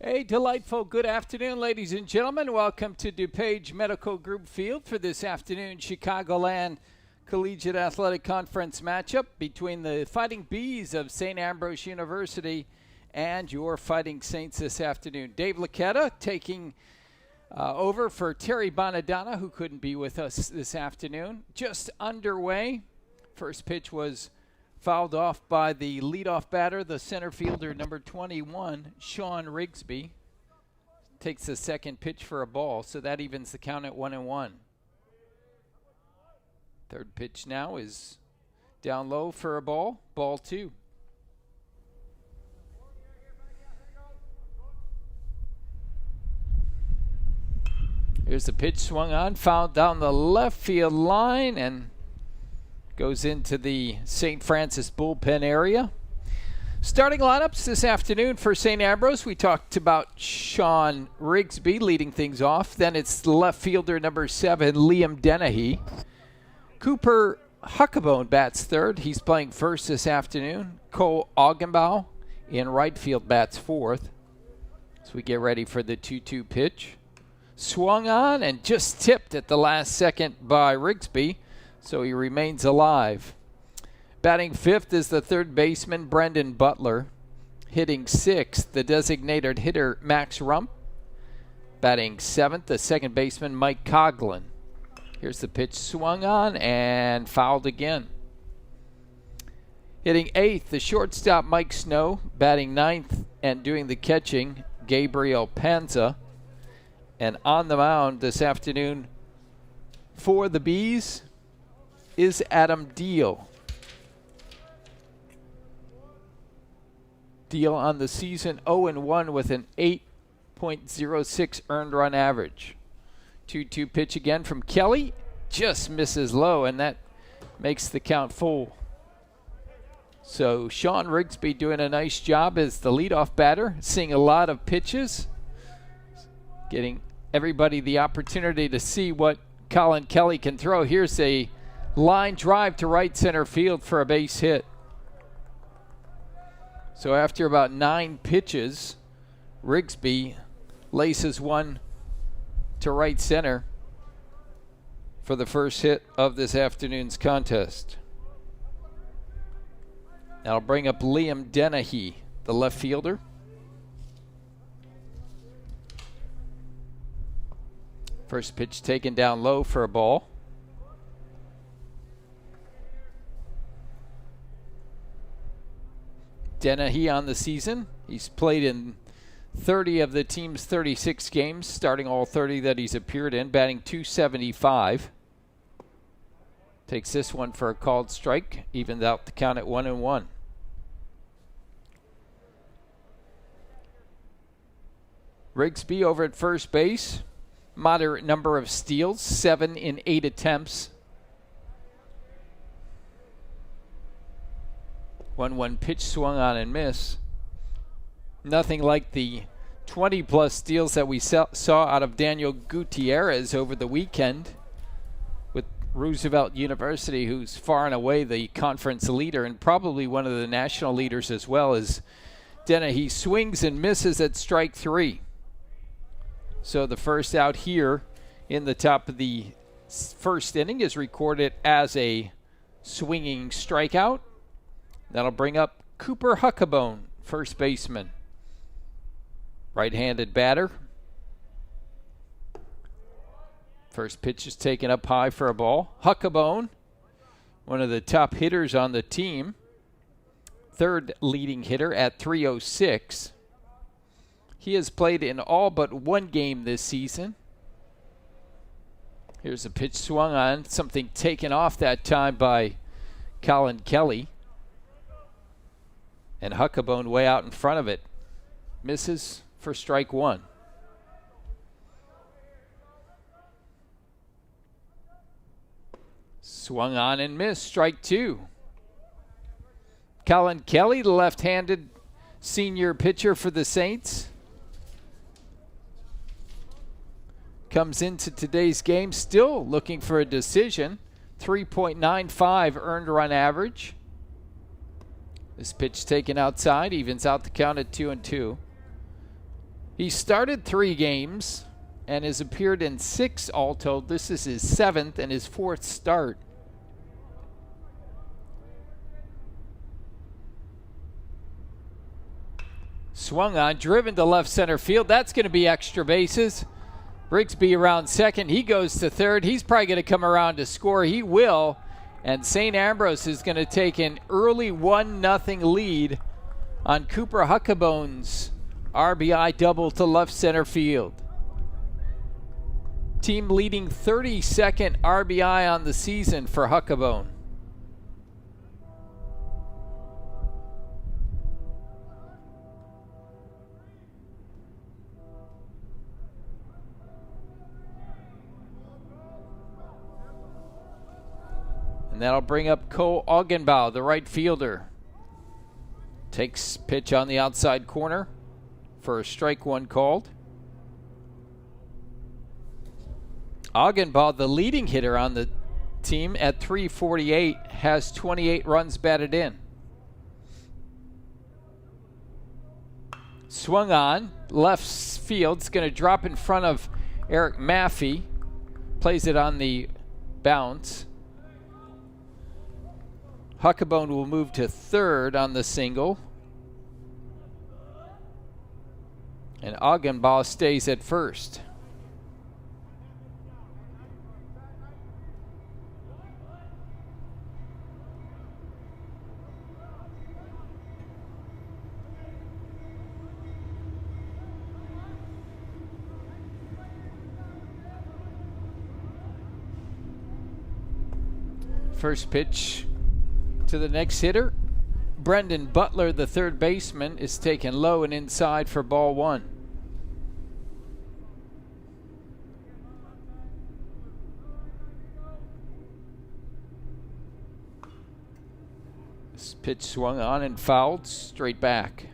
A delightful good afternoon, ladies and gentlemen. Welcome to DuPage Medical Group Field for this afternoon Chicagoland Collegiate Athletic Conference matchup between the Fighting Bees of St. Ambrose University and your Fighting Saints this afternoon. Dave Lacetta taking over for Terry Bonadonna, who couldn't be with us this afternoon. Just underway. First pitch was fouled off by the leadoff batter, the center fielder, number 21, Sean Rigsby. Takes the second pitch for a ball, so that evens the count at 1-1. Third pitch now is down low for a ball, ball 2. Here's the pitch swung on, fouled down the left field line, and goes into the St. Francis bullpen area. Starting lineups this afternoon for St. Ambrose. We talked about Sean Rigsby leading things off. Then it's the left fielder number 7, Liam Dennehy. Cooper Huckabone bats third. He's playing first this afternoon. Cole Augenbaugh in right field bats fourth. So we get ready for the 2-2 pitch. Swung on and just tipped at the last second by Rigsby, so he remains alive. Batting fifth is the third baseman, Brendan Butler. Hitting sixth, the designated hitter, Max Rump. Batting seventh, the second baseman, Mike Coughlin. Here's the pitch swung on and fouled again. Hitting eighth, the shortstop, Mike Snow. Batting ninth and doing the catching, Gabriel Panza. And on the mound this afternoon for the Bees is Adam Deal. Deal on the season 0-1 with an 8.06 earned run average. 2-2 pitch again from Kelly. Just misses low, and that makes the count full. So Sean Rigsby doing a nice job as the leadoff batter, seeing a lot of pitches, getting everybody the opportunity to see what Colin Kelly can throw. Here's a line drive to right center field for a base hit. So after about 9 pitches, Rigsby laces one to right center for the first hit of this afternoon's contest. That'll bring up Liam Dennehy, the left fielder. First pitch taken down low for a ball. Dennehy on the season. He's played in 30 of the team's 36 games, starting all 30 that he's appeared in, batting .275. Takes this one for a called strike, evens out the count at 1-1. Rigsby over at first base. Moderate number of steals, 7 in 8 attempts. 1-1 pitch swung on and miss. Nothing like the 20-plus steals that we saw out of Daniel Gutierrez over the weekend with Roosevelt University, who's far and away the conference leader and probably one of the national leaders as well. As Dennehy swings and misses at strike 3. So the first out here in the top of the first inning is recorded as a swinging strikeout. That'll bring up Cooper Huckabone, first baseman. Right-handed batter. First pitch is taken up high for a ball. Huckabone, one of the top hitters on the team. Third leading hitter at .306. He has played in all but one game this season. Here's a pitch swung on, something taken off that time by Colin Kelly. And Huckabone way out in front of it. Misses for strike 1. Swung on and missed, strike 2. Colin Kelly, the left-handed senior pitcher for the Saints, comes into today's game still looking for a decision. 3.95 earned run average. This pitch taken outside, evens out the count at 2-2. He started 3 games and has appeared in 6 all told. This is his 7th and his 4th start. Swung on, driven to left center field. That's going to be extra bases. Rigsby around second. He goes to third. He's probably going to come around to score. He will. And St. Ambrose is going to take an early 1-0 lead on Cooper Huckabone's RBI double to left center field. Team leading 32nd RBI on the season for Huckabone. And that'll bring up Cole Augenbaugh, the right fielder. Takes pitch on the outside corner for a strike 1 called. Augenbaugh, the leading hitter on the team at .348, has 28 runs batted in. Swung on, left field. It's going to drop in front of Eric Maffey. Plays it on the bounce. Huckabone will move to third on the single. And Augenbaugh stays at first. First pitch to the next hitter. Brendan Butler, the third baseman, is taken low and inside for ball 1. This pitch swung on and fouled straight back.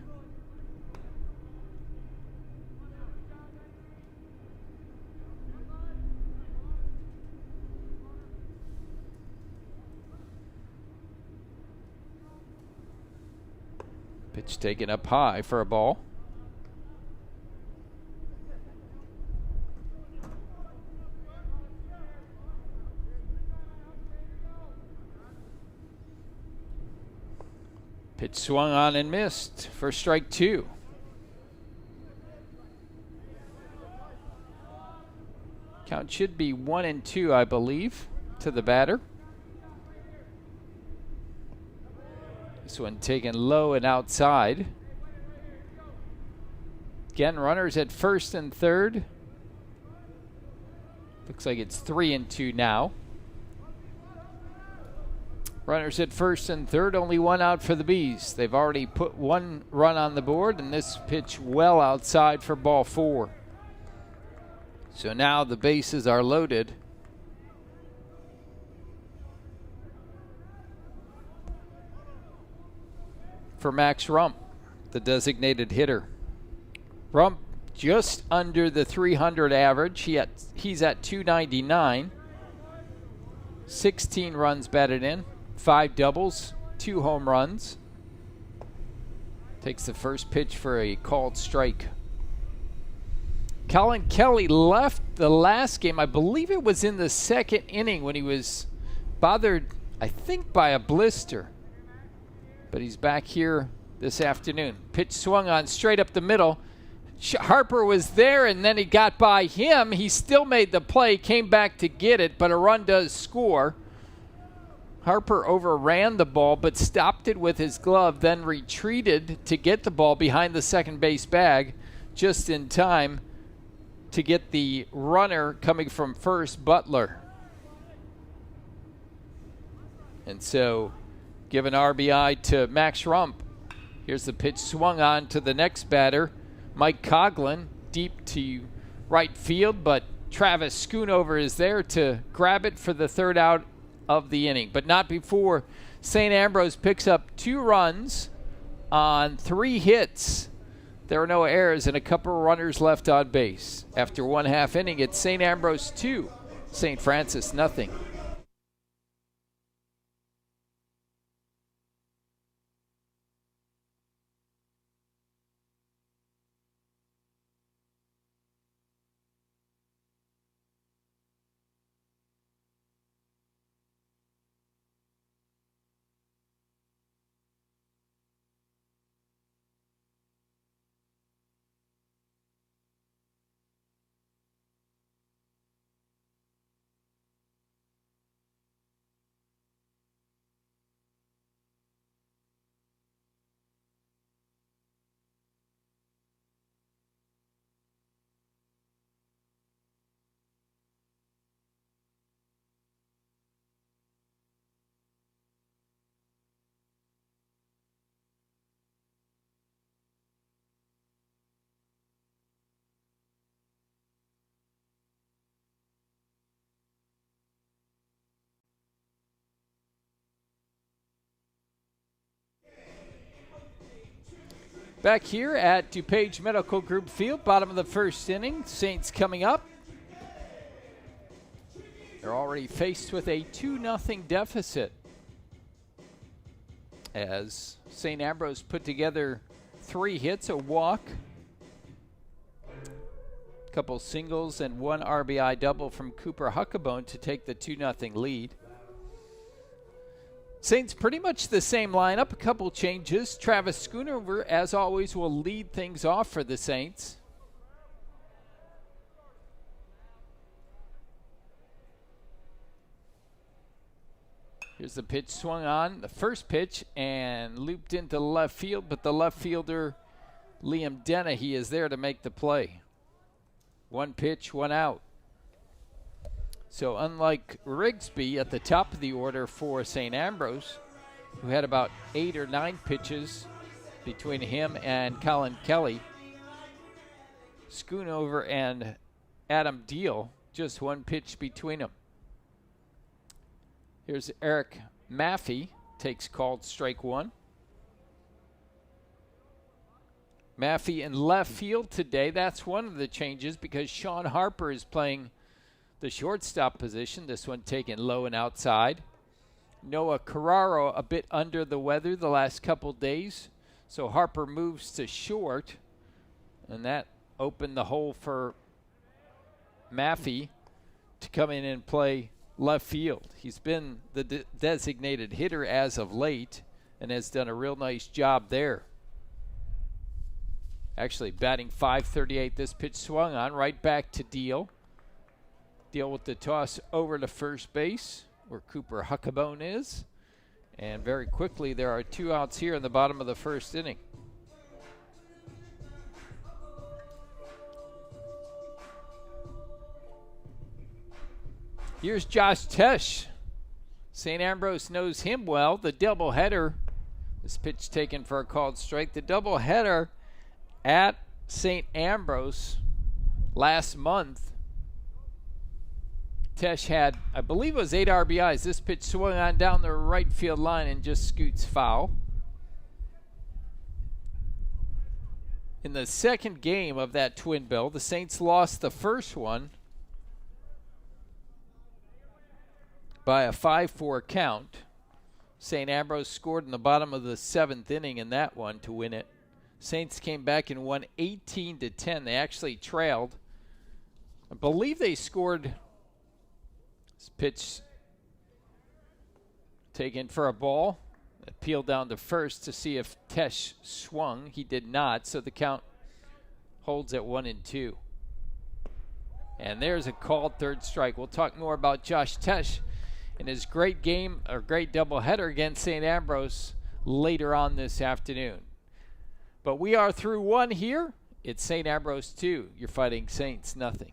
Pitch taken up high for a ball. Pitch swung on and missed for strike 2. Count should be 1-2, I believe, to the batter. This one taken low and outside. Again, runners at first and third. Looks like it's 3-2 now. Runners at first and third, only 1 out for the Bees. They've already put 1 run on the board, and this pitch well outside for ball 4. So now the bases are loaded. For Max Rump, the designated hitter. Rump just under the 300 average. He's at 299. 16 runs batted in, 5 doubles, 2 home runs. Takes the first pitch for a called strike. Colin Kelly left the last game. I believe it was in the 2nd inning when he was bothered, I think, by a blister. But he's back here this afternoon. Pitch swung on straight up the middle. Harper was there, and then he got by him. He still made the play, came back to get it, but a run does score. Harper overran the ball, but stopped it with his glove, then retreated to get the ball behind the second base bag just in time to get the runner coming from first, Butler. And so, give an RBI to Max Rump. Here's the pitch swung on to the next batter, Mike Coughlin, deep to right field, but Travis Schoonover is there to grab it for the 3rd out of the inning, but not before St. Ambrose picks up 2 runs on 3 hits. There are no errors and a couple of runners left on base. After 1/2 inning, it's St. Ambrose 2, St. Francis nothing. Back here at DuPage Medical Group Field, bottom of the first inning, Saints coming up. They're already faced with a 2-0 deficit as St. Ambrose put together 3 hits, a walk, a couple singles, and 1 RBI double from Cooper Huckabone to take the 2-0 lead. Saints pretty much the same lineup, a couple changes. Travis Schoonover, as always, will lead things off for the Saints. Here's the pitch swung on, the first pitch, and looped into left field, but the left fielder, Liam Dennehy, is there to make the play. 1 pitch, 1 out. So unlike Rigsby at the top of the order for St. Ambrose, who had about 8 or 9 pitches between him and Colin Kelly, Schoonover and Adam Deal, just 1 pitch between them. Here's Eric Maffey, takes called strike 1. Maffey in left field today. That's one of the changes because Sean Harper is playing the shortstop position, this one taken low and outside. Noah Carraro a bit under the weather the last couple days, so Harper moves to short, and that opened the hole for Maffey to come in and play left field. He's been the designated hitter as of late and has done a real nice job there. Actually batting .538, this pitch swung on, right back to Deal. Deal with the toss over to first base where Cooper Huckabone is. And very quickly there are 2 outs here in the bottom of the first inning. Here's Josh Tesh. St. Ambrose knows him well. The doubleheader, this pitch taken for a called strike. The doubleheader at St. Ambrose last month, Tesh had, I believe it was 8 RBIs. This pitch swung on down the right field line and just scoots foul. In the second game of that twin bill, the Saints lost the first one by a 5-4 count. St. Ambrose scored in the bottom of the 7th inning in that one to win it. Saints came back and won 18-10. They actually trailed. I believe they scored. This pitch taken for a ball. Appealed down to first to see if Tesh swung. He did not, so the count holds at 1-2. And there's a called third strike. We'll talk more about Josh Tesh in his great game, or great doubleheader against St. Ambrose later on this afternoon. But we are through 1 here. It's St. Ambrose 2. You're fighting Saints nothing.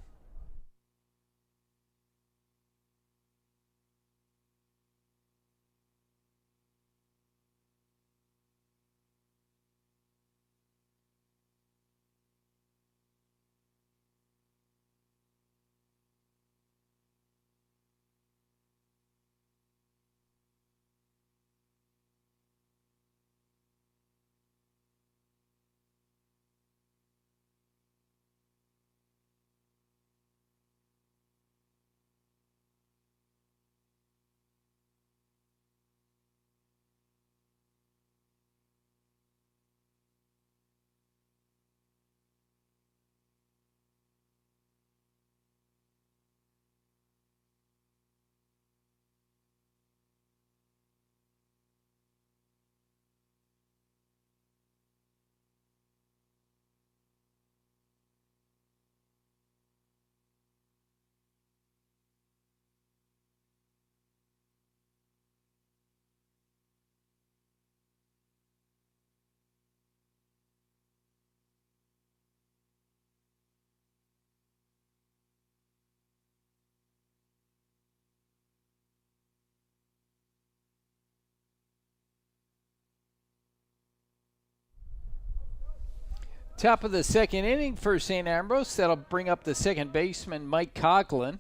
Top of the second inning for St. Ambrose. That'll bring up the second baseman, Mike Coughlin.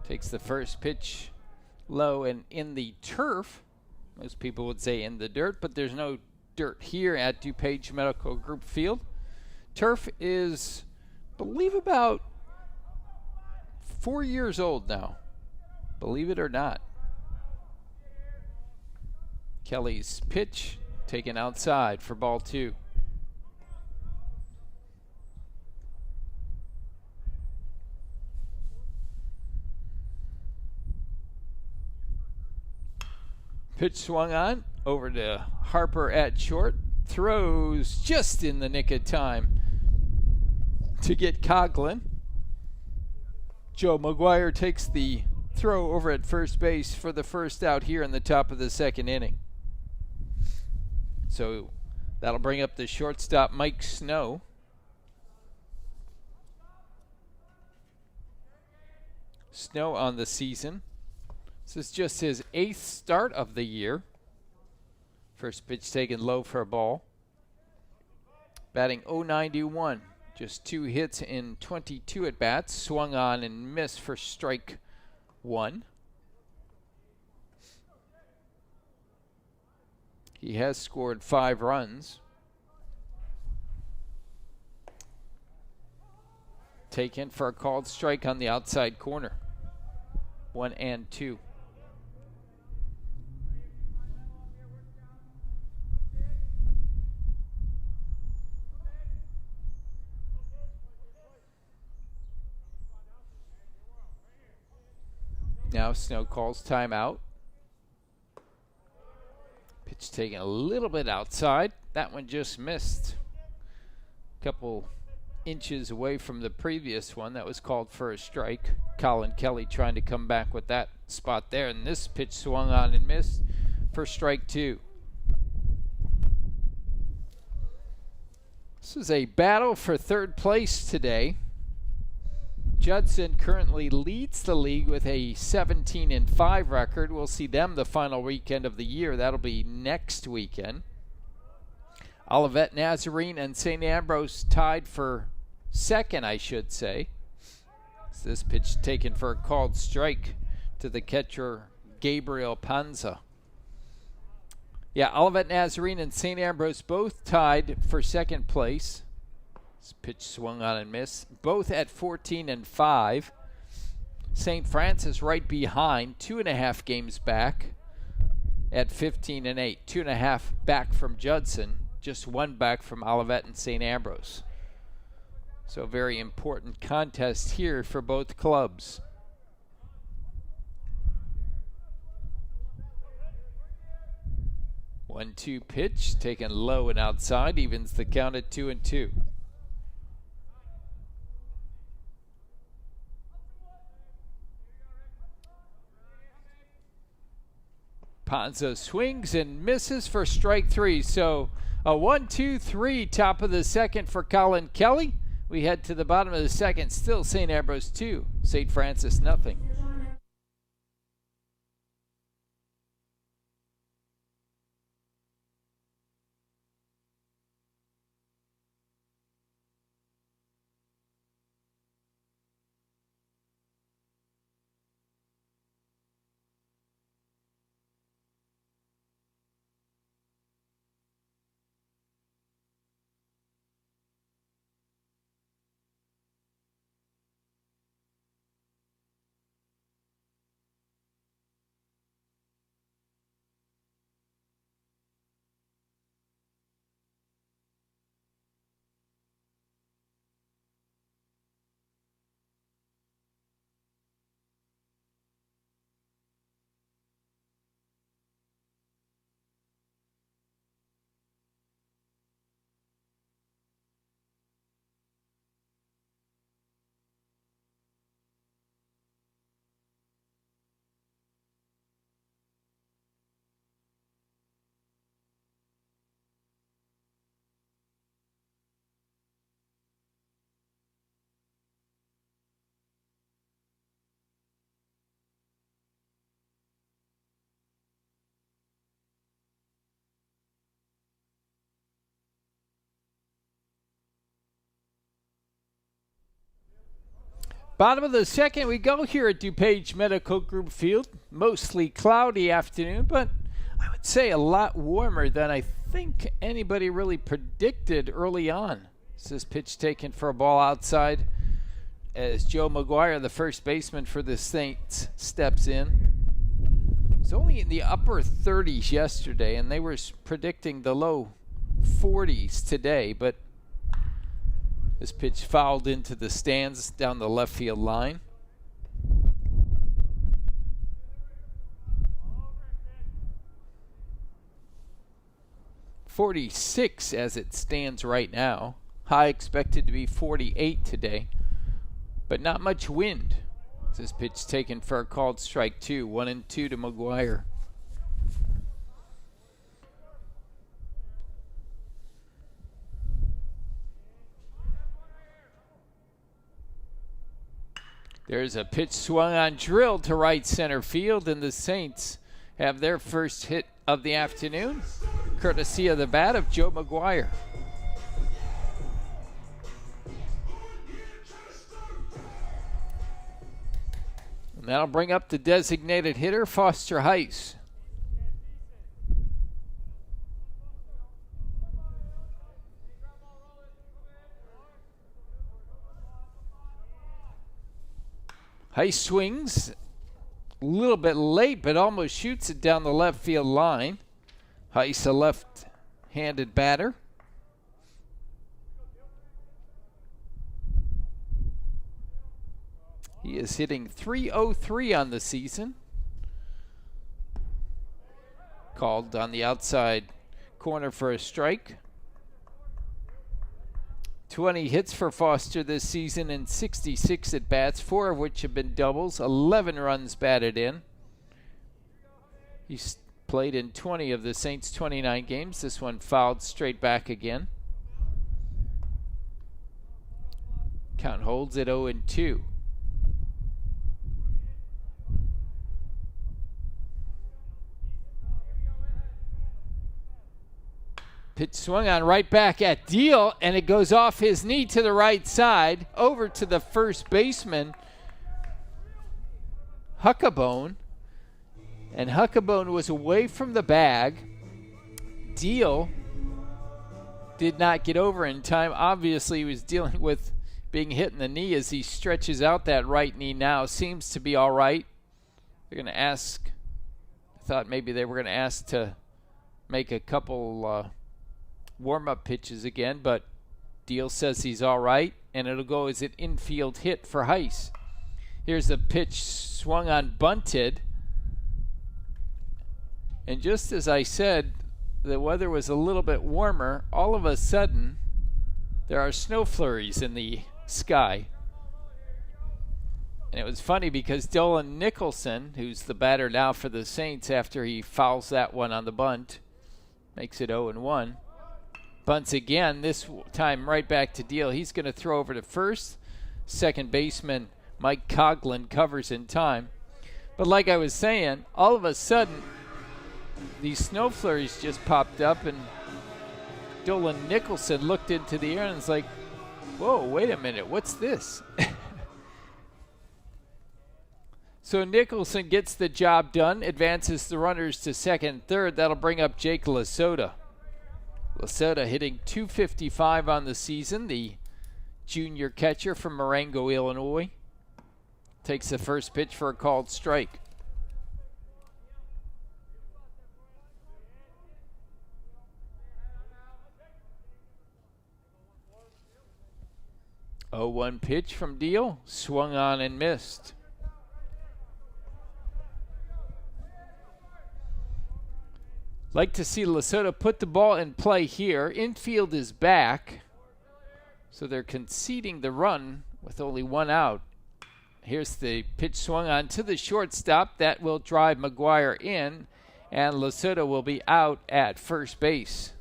Takes the first pitch low and in the turf. Most people would say in the dirt, but there's no dirt here at DuPage Medical Group Field. Turf is, I believe, about 4 years old now. Believe it or not. Kelly's pitch taken outside for ball 2. Pitch swung on over to Harper at short. Throws just in the nick of time to get Coughlin. Joe McGuire takes the throw over at first base for the first out here in the top of the second inning. So that'll bring up the shortstop, Mike Snow. Snow on the season. This is just his 8th start of the year. First pitch taken low for a ball. Batting .091. Just 2 hits in 22 at-bats. Swung on and missed for strike 1. He has scored 5 runs. Taken for a called strike on the outside corner. 1-2. Now Snow calls timeout. Pitch taken a little bit outside. That one just missed. A couple inches away from the previous one that was called for a strike. Colin Kelly trying to come back with that spot there. And this pitch swung on and missed for strike 2. This is a battle for third place today. Judson currently leads the league with a 17-5 record. We'll see them the final weekend of the year. That'll be next weekend. Olivet, Nazarene, and St. Ambrose tied for second, I should say. So this pitch taken for a called strike to the catcher, Gabriel Panza. Yeah, Olivet, Nazarene, and St. Ambrose both tied for second place. This pitch swung on and missed. Both at 14-5. St. Francis right behind, 2.5 games back at 15-8. 2.5 back from Judson, just 1 back from Olivet and St. Ambrose. So a very important contest here for both clubs. 1-2 pitch taken low and outside, evens the count at 2-2. Ponzo swings and misses for strike 3. So a 1-2-3 top of the second for Colin Kelly. We head to the bottom of the second. Still St. Ambrose 2, St. Francis nothing. Bottom of the second we go here at DuPage Medical Group Field. Mostly cloudy afternoon, but I would say a lot warmer than I think anybody really predicted early on. This pitch taken for a ball outside as Joe McGuire, the first baseman for the Saints, steps in. It's only in the upper 30s yesterday, and they were predicting the low 40s today, but this pitch fouled into the stands down the left field line. .46 as it stands right now. High expected to be 48 today, but not much wind. This pitch taken for a called strike 2, 1-2 to McGuire. There's a pitch swung on, drilled to right center field, and the Saints have their first hit of the afternoon, courtesy of the bat of Joe McGuire. And that'll bring up the designated hitter, Foster Heiss. Heiss swings a little bit late, but almost shoots it down the left field line. Heiss, a left-handed batter. He is hitting .303 on the season. Called on the outside corner for a strike. 20 hits for Foster this season in 66 at-bats, 4 of which have been doubles, 11 runs batted in. He's played in 20 of the Saints' 29 games. This one fouled straight back again. Count holds at 0-2. Pitch swung on right back at Deal, and it goes off his knee to the right side, over to the first baseman, Huckabone. And Huckabone was away from the bag. Deal did not get over in time. Obviously, he was dealing with being hit in the knee as he stretches out that right knee now. Seems to be all right. They're going to ask, I thought maybe they were going to ask to make a couple warm-up pitches again, but Deal says he's all right, and it'll go as an infield hit for Heiss. Here's a pitch swung on, bunted, and just as I said, the weather was a little bit warmer. All of a sudden, there are snow flurries in the sky. And it was funny because Dolan Nicholson, who's the batter now for the Saints after he fouls that one on the bunt, makes it 0-1. Bunts again, this time right back to Deal. He's going to throw over to first. Second baseman Mike Coughlin covers in time. But like I was saying, all of a sudden, these snow flurries just popped up, and Dolan Nicholson looked into the air and was like, whoa, wait a minute, what's this? So Nicholson gets the job done, advances the runners to second and third. That'll bring up Jake Lasota. Lasota hitting .255 on the season, the junior catcher from Marengo, Illinois. Takes the first pitch for a called strike. Oh, 1 pitch from Deal, swung on and missed. Like to see Lasota put the ball in play here. Infield is back, so they're conceding the run with only 1 out. Here's the pitch swung on to the shortstop. That will drive McGuire in, and Lasota will be out at first base.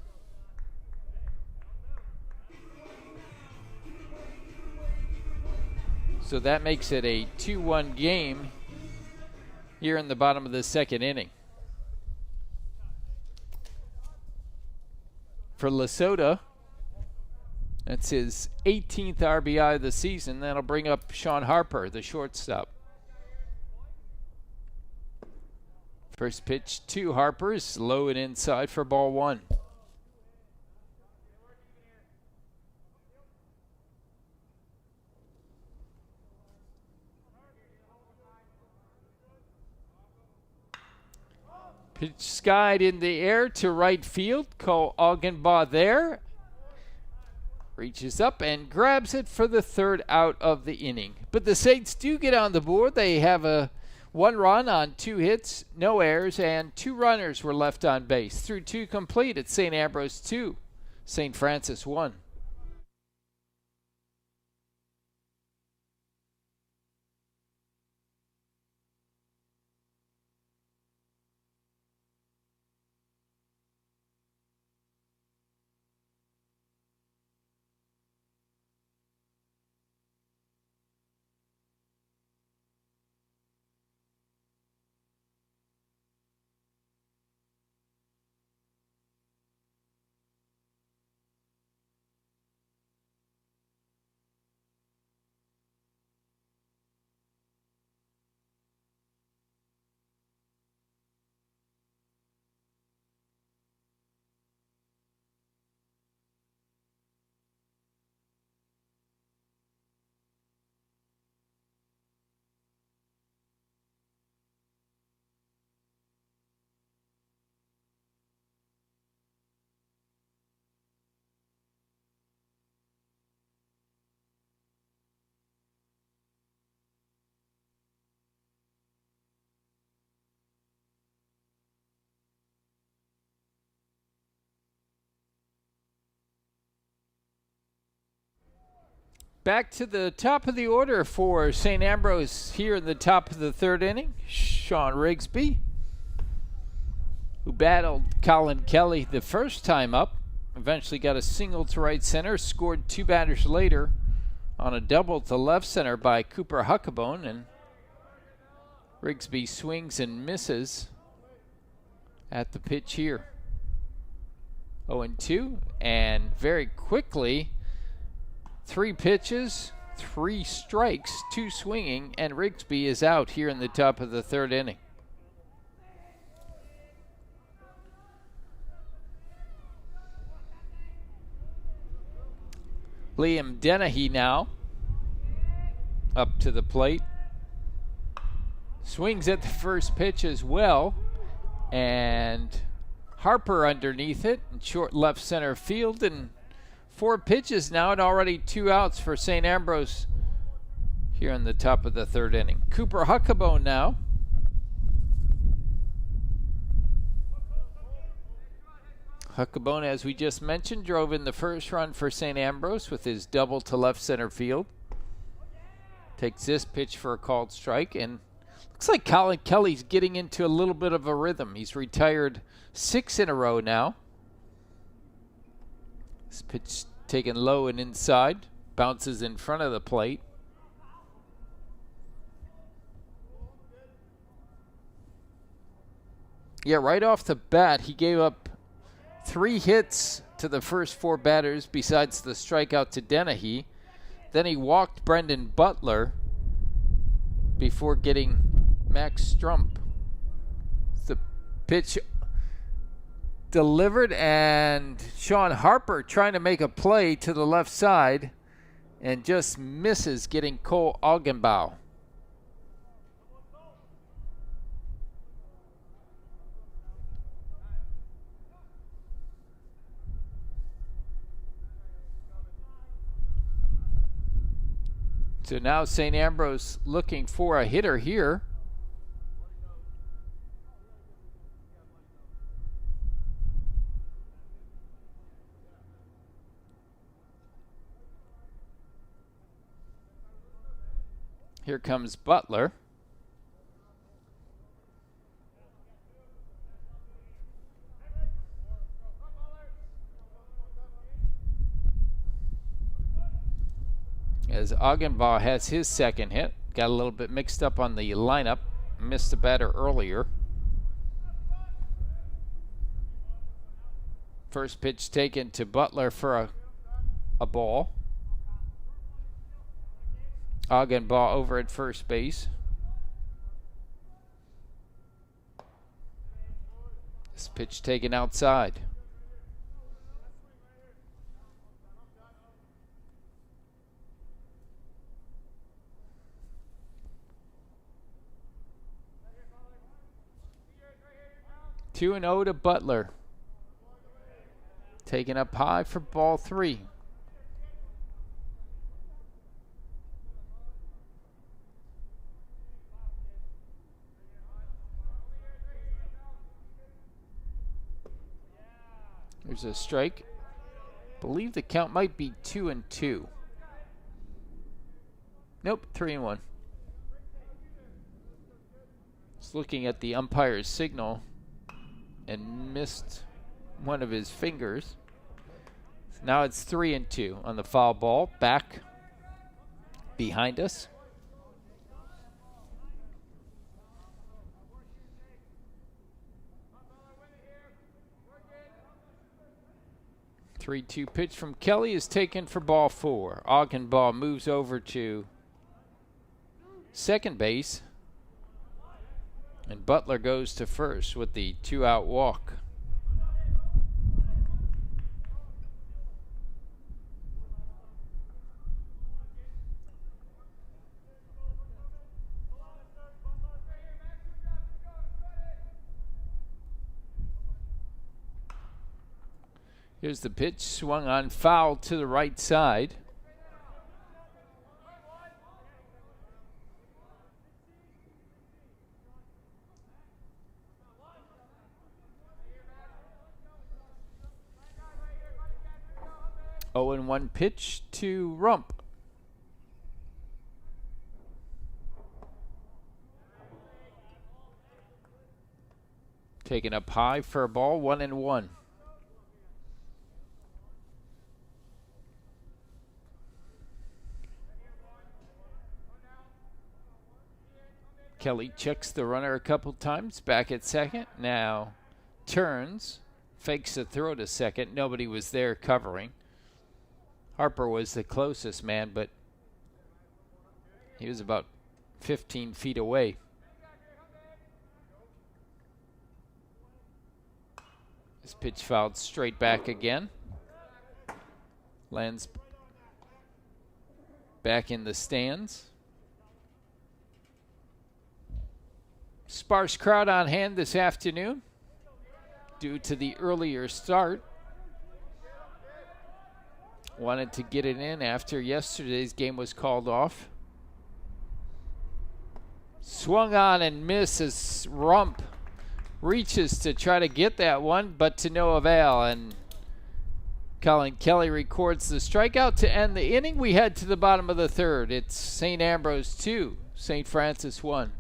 So that makes it a 2-1 game here in the bottom of the second inning. For Lasota, that's his 18th RBI of the season. That'll bring up Sean Harper, the shortstop. First pitch to Harper is low and inside for ball 1. Pitch skied in the air to right field. Cole Augenbaugh there. Reaches up and grabs it for the third out of the inning. But the Saints do get on the board. They have a 1 run on 2 hits, no errors, and 2 runners were left on base. Through 2 complete at St. Ambrose 2, St. Francis 1. Back to the top of the order for St. Ambrose here in the top of the 3rd inning. Sean Rigsby, who battled Colin Kelly the first time up, eventually got a single to right center, scored 2 batters later on a double to left center by Cooper Huckabone, and Rigsby swings and misses at the pitch here. 0-2, and very quickly, 3 pitches, 3 strikes, 2 swinging, and Rigsby is out here in the top of the 3rd inning. Liam Dennehy now up to the plate. Swings at the first pitch as well, and Harper underneath it in short left center field, and 4 pitches now and already 2 outs for St. Ambrose here in the top of the 3rd inning. Cooper Huckabone now. Huckabone, as we just mentioned, drove in the first run for St. Ambrose with his double to left center field. Takes this pitch for a called strike, and looks like Colin Kelly's getting into a little bit of a rhythm. He's retired 6 in a row now. This pitch taken low and inside, bounces in front of the plate. Yeah, right off the bat, he gave up 3 hits to the first 4 batters besides the strikeout to Dennehy. Then he walked Brendan Butler before getting Max Strump. The pitch delivered, and Sean Harper trying to make a play to the left side and just misses, getting Cole Augenbaugh. So now St. Ambrose looking for a hitter here. Here comes Butler. As Augenbaugh has his second hit. Got a little bit mixed up on the lineup. Missed a batter earlier. First pitch taken to Butler for a ball. Augenbaugh over at first base. This pitch taken outside. 2-0 to Butler. Taken up high for ball 3. There's a strike. Believe the count might be 2-2. Nope, 3-1. Just looking at the umpire's signal and missed one of his fingers. So now it's 3-2 on the foul ball. Back behind us. Three-two pitch from Kelly is taken for ball 4. Augenbaugh moves over to second base. And Butler goes to first with the 2-out walk. Here's the pitch, swung on, foul to the right side. Oh, and 1 pitch to Rump. Taken up high for a ball, 1-1. Kelly checks the runner a couple times, back at second. Now turns, fakes a throw to second. Nobody was there covering. Harper was the closest man, but he was about 15 feet away. This pitch fouled straight back again. Lands back in the stands. Sparse crowd on hand this afternoon due to the earlier start. Wanted to get it in after yesterday's game was called off. Swung on and misses. Rump reaches to try to get that one, but to no avail. And Colin Kelly records the strikeout to end the inning. We head to the bottom of the third. It's St. Ambrose 2, St. Francis 1.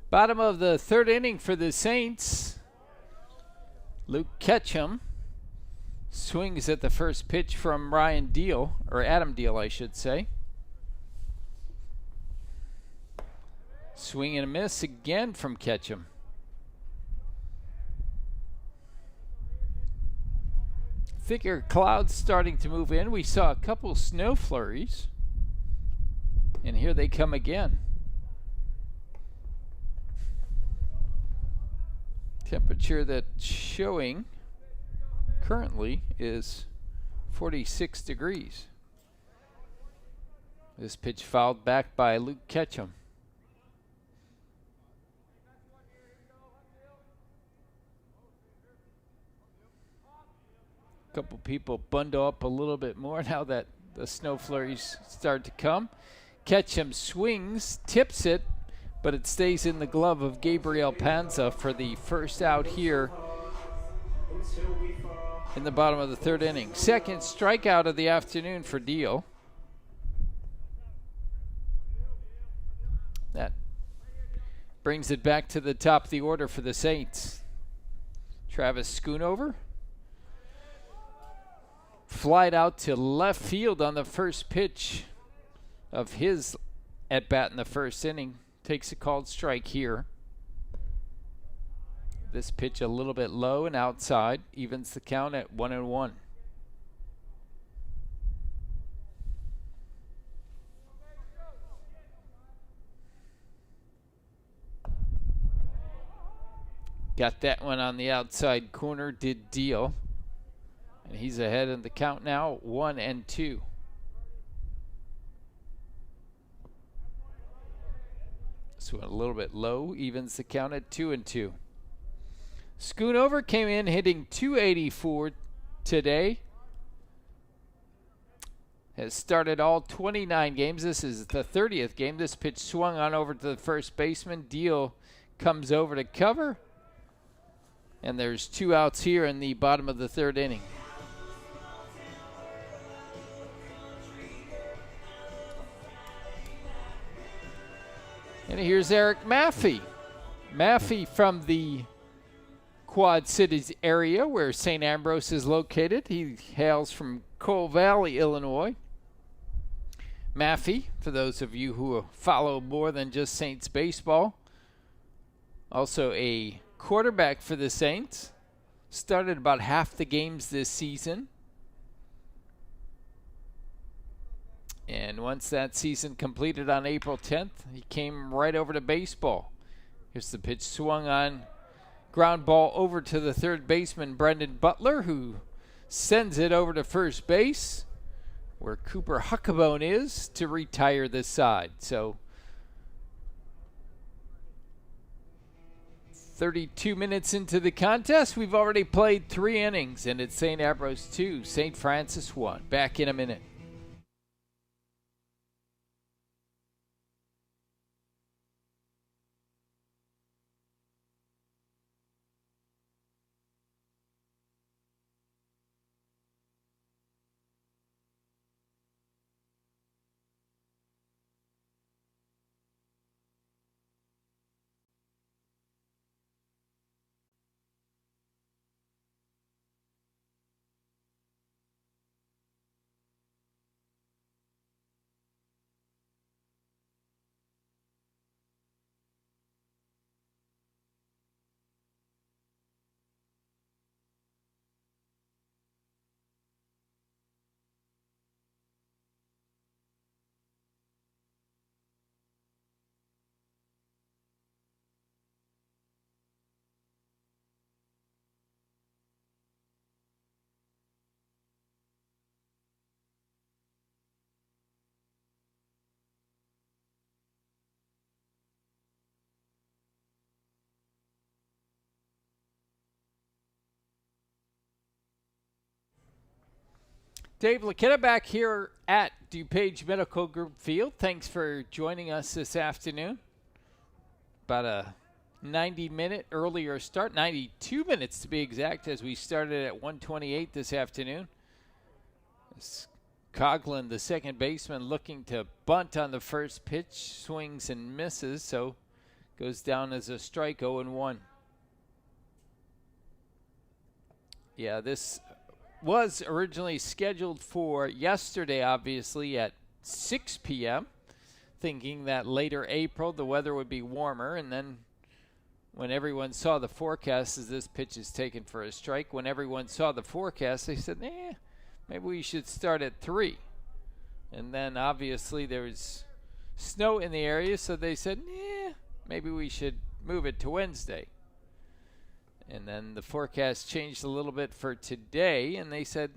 Bottom of the third inning for the Saints. Luke Ketchum swings at the first pitch from Ryan Deal, or Adam Deal, I should say. Swing and a miss again from Ketchum. Thicker clouds starting to move in. We saw a couple snow flurries, and here they come again. Temperature that's showing currently is 46 degrees. This pitch fouled back by Luke Ketchum. A couple people bundle up a little bit more now that the snow flurries start to come. Ketchum swings, tips it, but it stays in the glove of Gabriel Panza for the first out here in the bottom of the third inning. Second strikeout of the afternoon for Deal. That brings it back to the top of the order for the Saints. Travis Schoonover flied out to left field on the first pitch of his at-bat in the first inning. Takes a called strike here. This pitch a little bit low and outside. Evens the count at 1-1. Got that one on the outside corner. Did Deal. And he's ahead in the count now, 1-2. This one a little bit low, evens the count at 2-2. Schoonover came in hitting .284 today. Has started all 29 games. This is the 30th game. This pitch swung on over to the first baseman. Deal comes over to cover. And there's 2 outs here in the bottom of the third inning. And here's Eric Maffey. Maffey from the Quad Cities area where St. Ambrose is located. He hails from Coal Valley, Illinois. Maffey, for those of you who follow more than just Saints baseball, also a quarterback for the Saints. Started about half the games this season. And once that season completed on April 10th, he came right over to baseball. Here's the pitch swung on. Ground ball over to the third baseman, Brendan Butler, who sends it over to first base, where Cooper Huckabone is, to retire this side. So 32 minutes into the contest, we've already played 3 innings, and it's St. Ambrose 2, St. Francis 1. Back in a minute. Dave Laketta back here at DuPage Medical Group Field. Thanks for joining us this afternoon. About a 90-minute earlier start, 92 minutes to be exact, as we started at 1:28 this afternoon. Coughlin, the second baseman, looking to bunt on the first pitch, swings and misses, so goes down as a strike, 0-1. Yeah, this was originally scheduled for yesterday, obviously, at 6 p.m., thinking that later April the weather would be warmer, and then when everyone saw the forecast, as this pitch is taken for a strike, when everyone saw the forecast, they said, maybe we should start at 3. And then obviously there was snow in the area, so they said, maybe we should move it to Wednesday. And then the forecast changed a little bit for today, and they said,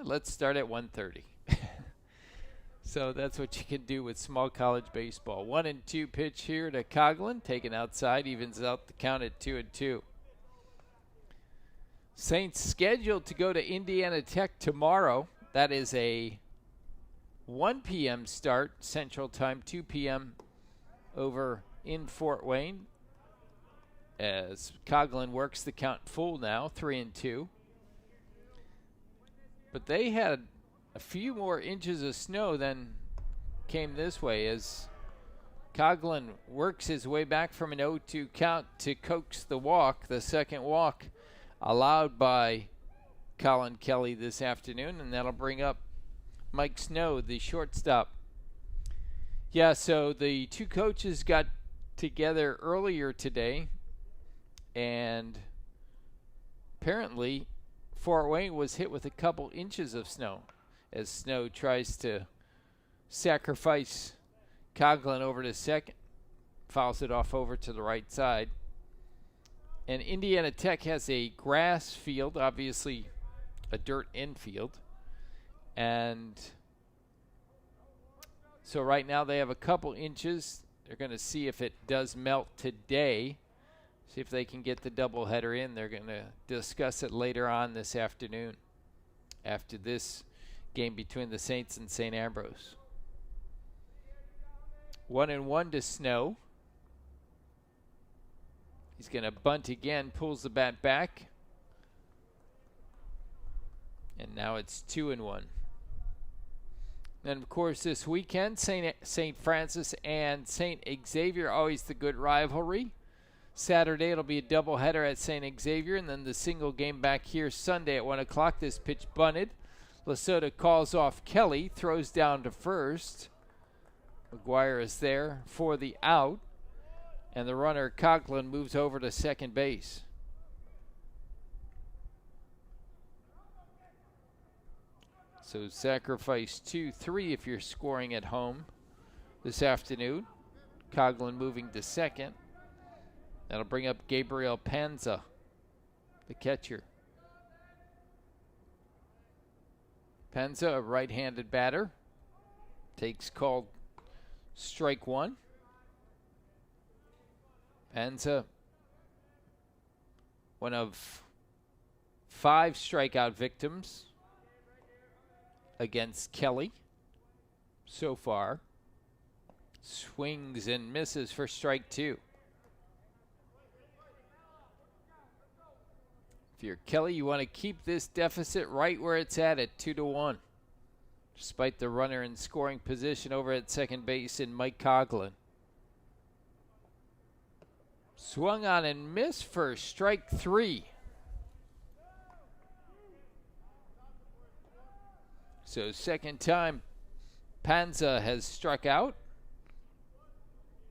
let's start at 1:30. So that's what you can do with small college baseball. 1-2 pitch here to Coughlin, taken outside, evens out the count at 2-2. Saints scheduled to go to Indiana Tech tomorrow. That is a 1 p.m. start, Central Time, 2 p.m. over in Fort Wayne. As Coughlin works the count full now, 3-2. But they had a few more inches of snow than came this way as Coughlin works his way back from an 0-2 count to coax the walk, the second walk allowed by Colin Kelly this afternoon, and that'll bring up Mike Snow, the shortstop. Yeah, so the two coaches got together earlier today, and apparently Fort Wayne was hit with a couple inches of snow as Snow tries to sacrifice Coughlin over to second, fouls it off over to the right side. And Indiana Tech has a grass field, obviously a dirt infield. And so right now they have a couple inches. They're going to see if it does melt today. See if they can get the doubleheader in. They're going to discuss it later on this afternoon after this game between the Saints and St. Ambrose. 1-1 to Snow. He's going to bunt again, pulls the bat back. And now it's 2-1. Then, of course, this weekend, St. Francis and St. Xavier, always the good rivalry. Saturday, it'll be a doubleheader at St. Xavier, and then the single game back here Sunday at 1 o'clock. This pitch bunted. Lesota calls off Kelly, throws down to first. McGuire is there for the out, and the runner, Coughlin, moves over to second base. So sacrifice 2-3 if you're scoring at home this afternoon. Coughlin moving to second. That'll bring up Gabriel Panza, the catcher. Panza, a right-handed batter, takes called strike one. Panza, one of 5 strikeout victims against Kelly so far. Swings and misses for strike 2. If you're Kelly, you want to keep this deficit right where it's at 2-1. Despite the runner in scoring position over at second base in Mike Coughlin. Swung on and missed for strike 3. So second time Panza has struck out.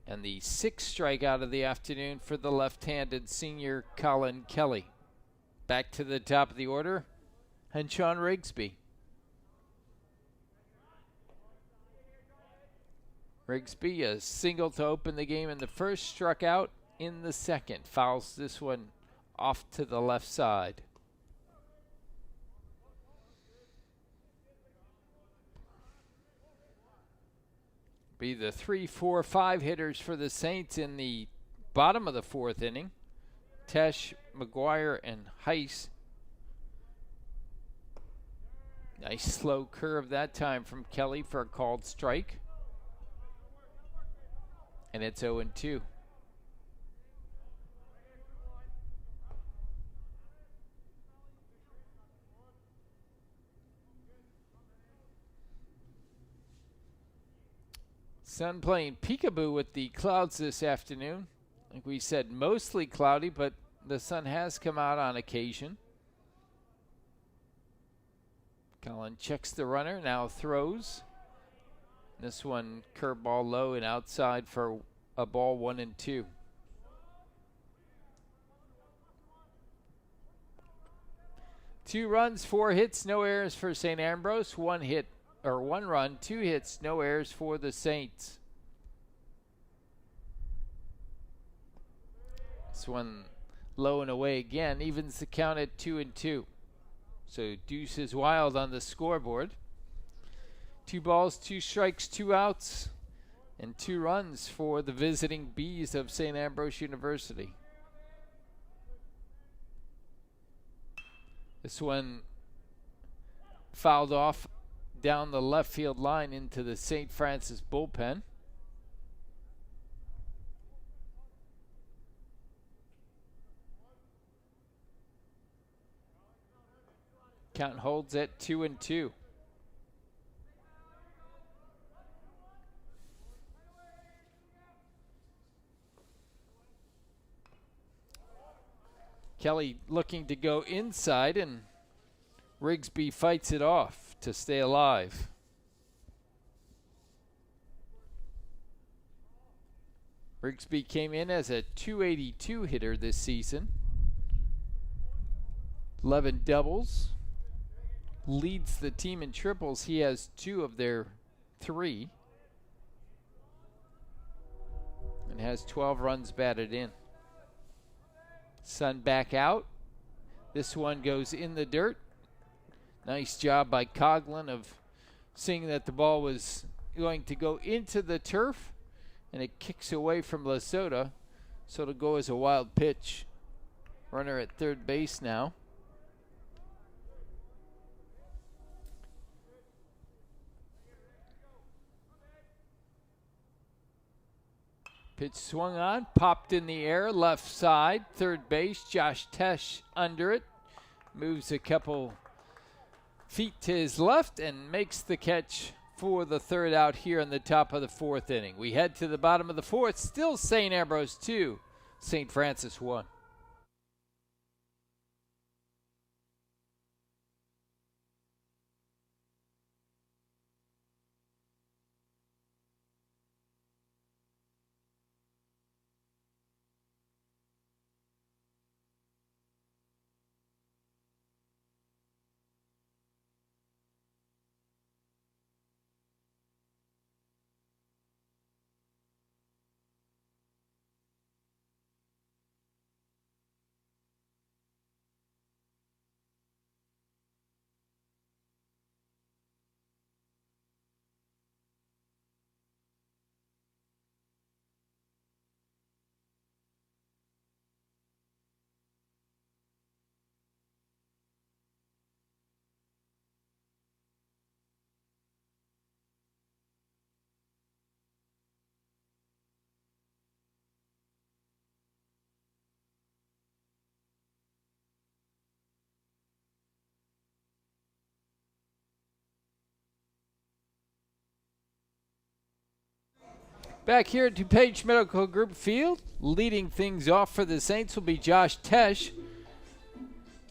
And the 6th strikeout of the afternoon for the left-handed senior Colin Kelly. Back to the top of the order, Henshaw Rigsby. Rigsby, a single to open the game in the first, struck out in the second. Fouls this one off to the left side. Be the 3, 4, 5 hitters for the Saints in the bottom of the 4th inning. Tesh, McGuire, and Heiss. Nice slow curve that time from Kelly for a called strike. And it's 0-2. Sun playing peekaboo with the clouds this afternoon. Like we said, mostly cloudy, but the sun has come out on occasion. Colin checks the runner, now throws. This one curveball low and outside for a ball, 1-2. Two runs, 4 hits, no errors for St. Ambrose. 1 run, 2 hits, no errors for the Saints. This one low and away again, evens the count at 2-2. So Deuce is wild on the scoreboard. 2 balls, 2 strikes, 2 outs, and 2 runs for the visiting Bees of St. Ambrose University. This one fouled off down the left field line into the St. Francis bullpen. Count holds at 2-2. Kelly looking to go inside, and Rigsby fights it off to stay alive. Rigsby came in as a .282 hitter this season. 11 doubles. Leads the team in triples. He has 2 of their 3. And has 12 runs batted in. Sun back out. This one goes in the dirt. Nice job by Coughlin of seeing that the ball was going to go into the turf, and it kicks away from Lasota, so it'll go as a wild pitch. Runner at third base now. Pitch swung on, popped in the air, left side, third base. Josh Tesh under it. Moves a couple feet to his left and makes the catch for the third out here in the top of the 4th inning. We head to the bottom of the 4th. Still St. Ambrose 2, St. Francis 1. Back here at DuPage Medical Group Field, leading things off for the Saints will be Josh Tesh.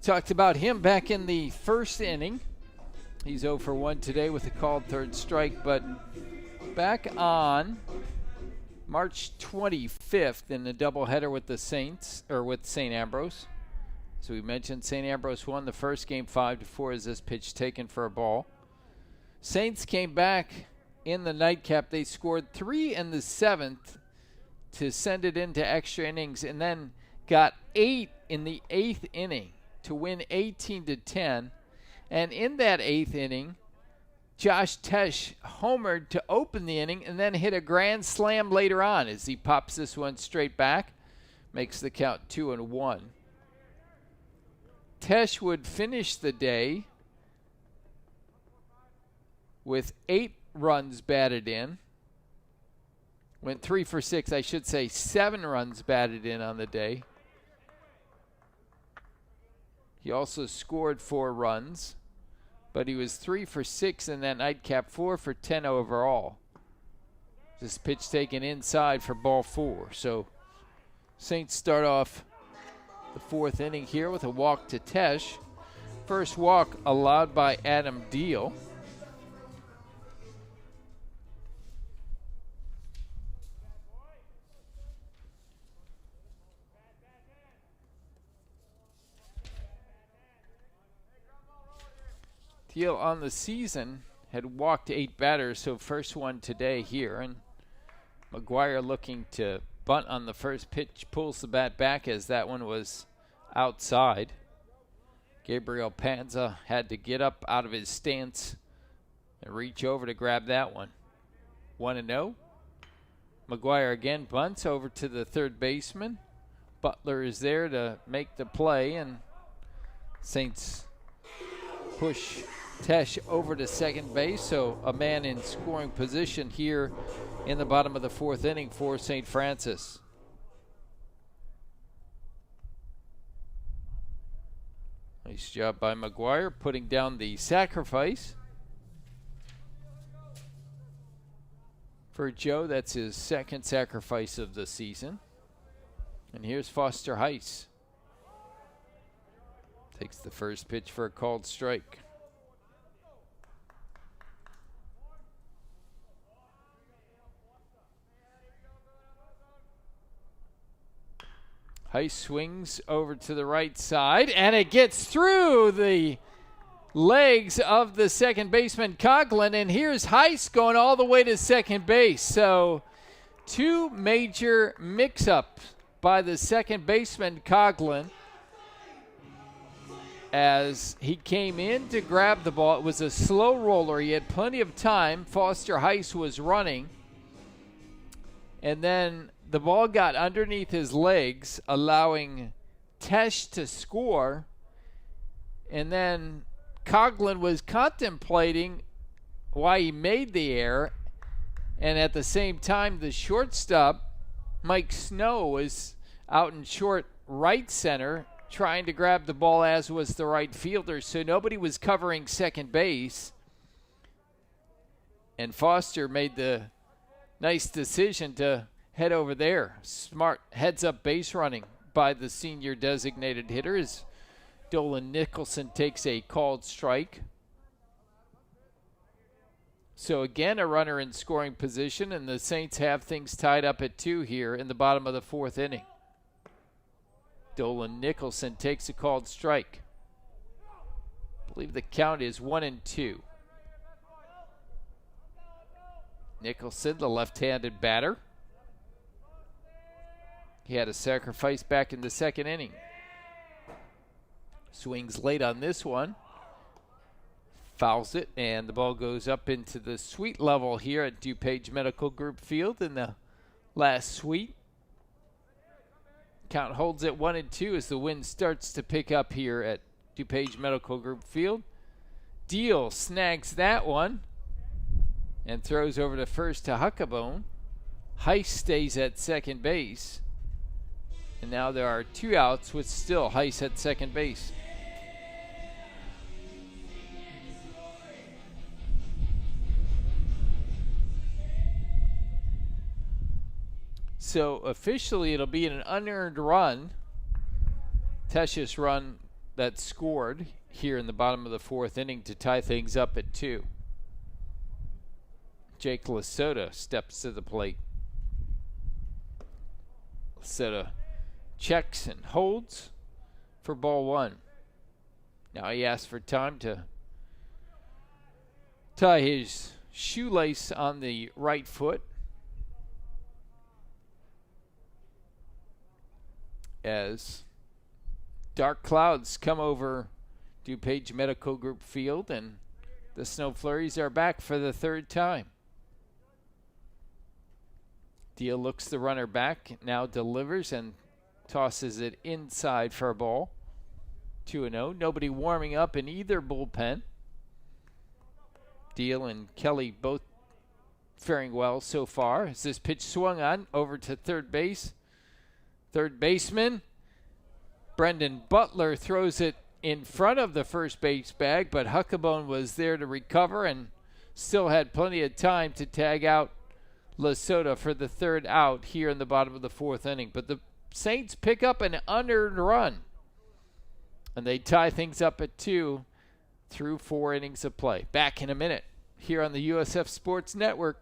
Talked about him back in the 1st inning. He's 0 for 1 today with a called third strike, but back on March 25th in the doubleheader with the Saints, or with St. Ambrose. So we mentioned St. Ambrose won the first game 5-4 as this pitch taken for a ball. Saints came back in the nightcap. They scored 3 in the 7th to send it into extra innings, and then got 8 in the 8th inning to win 18-10. And in that 8th inning, Josh Tesh homered to open the inning and then hit a grand slam later on as he pops this one straight back, makes the count 2-1. Tesh would finish the day with 8 runs batted in. Went 3 for 6, I should say 7 runs batted in on the day. He also scored 4 runs, but he was 3 for 6 in that nightcap, 4 for 10 overall. This pitch taken inside for ball 4. So Saints start off the 4th inning here with a walk to Tesh. First walk allowed by Adam Deal. Deal on the season had walked 8 batters, so first one today here. And McGuire looking to bunt on the first pitch, pulls the bat back as that one was outside. Gabriel Panza had to get up out of his stance and reach over to grab that one. 1-0. McGuire again bunts over to the third baseman. Butler is there to make the play, and Saints push Tesh over to second base, so a man in scoring position here in the bottom of the fourth inning for St. Francis. Nice job by McGuire putting down the sacrifice. For Joe, that's his second sacrifice of the season. And here's Foster Heiss. Takes the first pitch for a called strike. Heiss swings over to the right side, and it gets through the legs of the second baseman Coughlin, and here's Heiss going all the way to second base. So two major mix-ups by the second baseman Coughlin as he came in to grab the ball. It was a slow roller. He had plenty of time. Foster Heiss was running, and then the ball got underneath his legs, allowing Tesh to score. And then Coughlin was contemplating why he made the error. And at the same time, the shortstop, Mike Snow, was out in short right center trying to grab the ball, as was the right fielder. So nobody was covering second base. And Foster made the nice decision to head over there. Smart heads-up base running by the senior designated hitter as Dolan Nicholson takes a called strike. So again, a runner in scoring position, and the Saints have things tied up at 2 here in the bottom of the fourth inning. Dolan Nicholson takes a called strike. I believe the count is 1-2. Nicholson, the left-handed batter. He had a sacrifice back in the second inning. Swings late on this one. Fouls it, and the ball goes up into the suite level here at DuPage Medical Group Field in the last suite. Count holds at 1-2 as the wind starts to pick up here at DuPage Medical Group Field. Deal snags that one and throws over to first to Huckabone. Heiss stays at second base. And now there are 2 outs with still Heiss at second base. So officially it'll be an unearned run. Tesh's run that scored here in the bottom of the fourth inning to tie things up at 2. Jake Lasota steps to the plate. Lasota checks and holds for ball 1. Now he asks for time to tie his shoelace on the right foot as dark clouds come over DuPage Medical Group Field, and the snow flurries are back for the third time. Deal looks the runner back, now delivers and tosses it inside for a ball. 2-0. Nobody warming up in either bullpen. Deal and Kelly both faring well so far. As this pitch swung on over to third base. Third baseman Brendan Butler throws it in front of the first base bag, but Huckabone was there to recover and still had plenty of time to tag out Lasota for the third out here in the bottom of the fourth inning. But the Saints pick up an unearned run, and they tie things up at 2 through 4 innings of play. Back in a minute here on the USF Sports Network.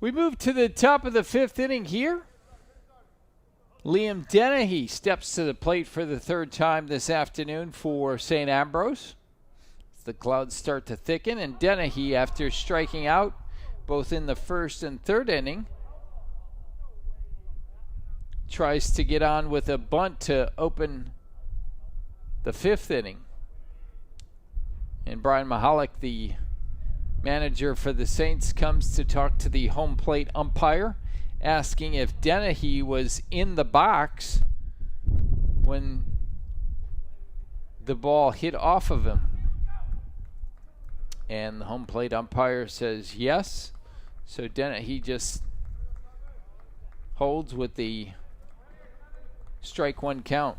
We move to the top of the 5th inning here. Liam Dennehy steps to the plate for the 3rd time this afternoon for St. Ambrose. The clouds start to thicken, and Dennehy, after striking out both in the 1st and 3rd inning, tries to get on with a bunt to open the 5th inning. And Brian Mahalik, the manager for the Saints, comes to talk to the home plate umpire, asking if Dennehy was in the box when the ball hit off of him. And the home plate umpire says yes. So Dennehy just holds with the strike 1 count.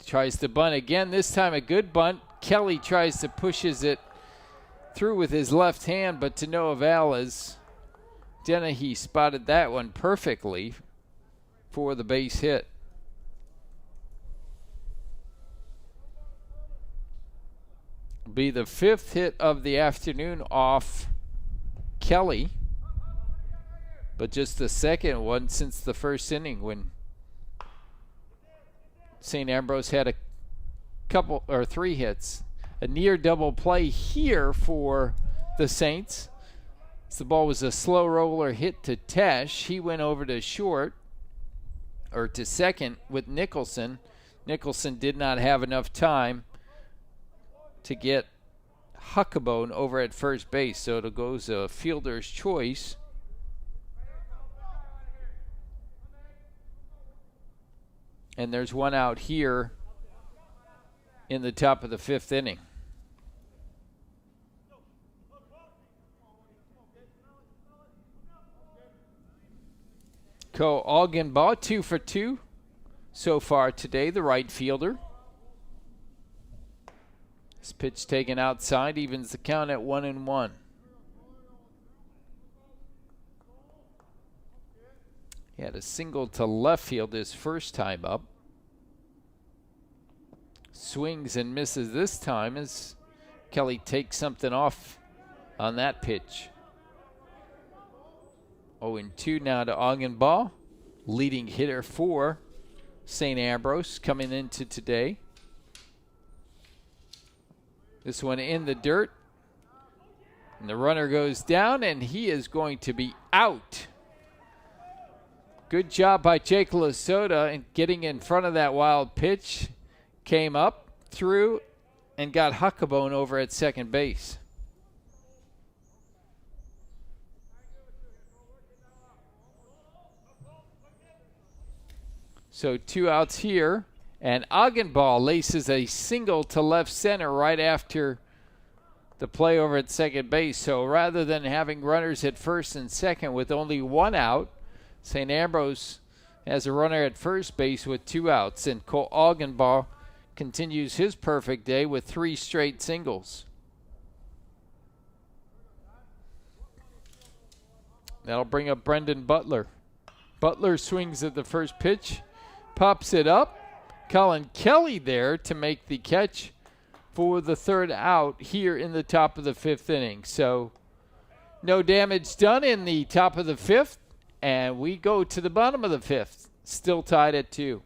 Tries to bunt again, this time a good bunt. Kelly tries to pushes it through with his left hand, but to no avail, as Dennehy spotted that one perfectly for the base hit. Be the 5th hit of the afternoon off Kelly, but just the 2nd one since the 1st inning, when St. Ambrose had a couple or 3 hits. A near double play here for the Saints. The ball was a slow roller hit to Tesh. He went over to short, or to second, with Nicholson. Nicholson did not have enough time to get Huckabone over at first base, so it goes a fielder's choice. And there's 1 out here in the top of the 5th inning. Ko Algenbaugh, 2 for 2 so far today, the right fielder. This pitch taken outside evens the count at 1-1. He had a single to left field his first time up. Swings and misses this time as Kelly takes something off on that pitch. 0-2 now to Algenbaugh, leading hitter for St. Ambrose coming into today. This one in the dirt, and the runner goes down, and he is going to be out. Good job by Jake Lasota in getting in front of that wild pitch. Came up, through, and got Huckabone over at second base. So 2 outs here, and Algenbaugh laces a single to left center right after the play over at second base. So rather than having runners at first and second with only 1 out, St. Ambrose has a runner at first base with 2 outs, and Ko Algenbaugh continues his perfect day with 3 straight singles. That'll bring up Brendan Butler. Butler swings at the first pitch, pops it up. Colin Kelly there to make the catch for the 3rd out here in the top of the 5th inning. So no damage done in the top of the 5th, and we go to the bottom of the 5th, still tied at 2.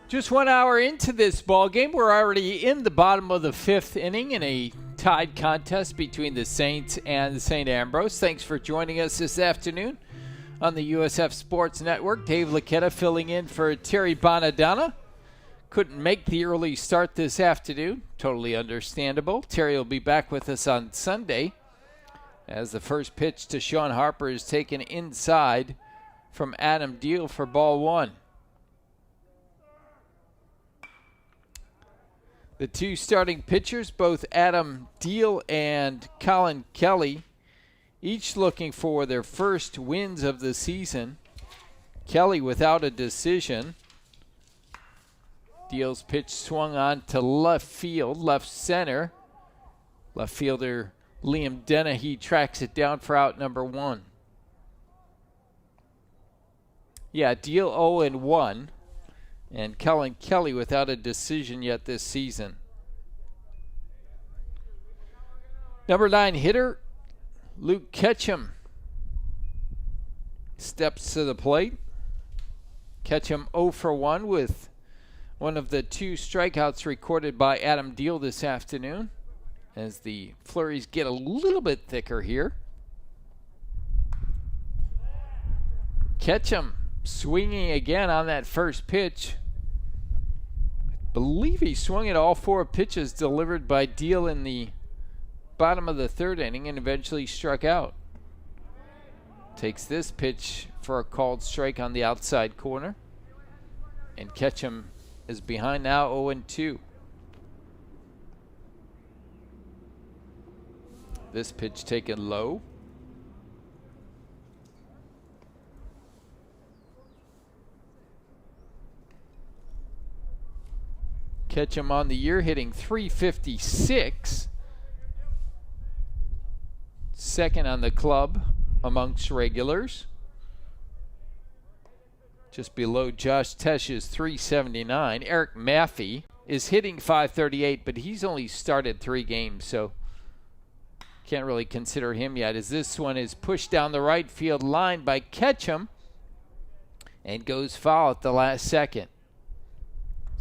Just 1 hour into this ball game, we're already in the bottom of the 5th inning in a tied contest between the Saints and the St. Ambrose. Thanks for joining us this afternoon on the USF Sports Network. Dave Lacchetta filling in for Terry Bonadonna. Couldn't make the early start this afternoon. Totally understandable. Terry will be back with us on Sunday as the first pitch to Sean Harper is taken inside from Adam Deal for ball 1. The two starting pitchers, both Adam Deal and Colin Kelly, each looking for their first wins of the season. Kelly without a decision. Deal's pitch swung on to left field, left center. Left fielder Liam Dennehy tracks it down for out number 1. Yeah, Deal 0-1. And Colin Kelly without a decision yet this season. Number 9 hitter, Luke Ketchum, steps to the plate. Ketchum 0-for-1 with one of the 2 strikeouts recorded by Adam Deal this afternoon as the flurries get a little bit thicker here. Ketchum swinging again on that first pitch. I believe he swung at all 4 pitches delivered by Deal in the bottom of the 3rd inning and eventually struck out. Takes this pitch for a called strike on the outside corner. And Ketchum is behind now 0-2. This pitch taken low. Ketchum on the year hitting .356. Second on the club amongst regulars. Just below Josh Tesch's .379. Eric Maffey is hitting .538, but he's only started 3 games, so can't really consider him yet, as this one is pushed down the right field line by Ketchum and goes foul at the last second.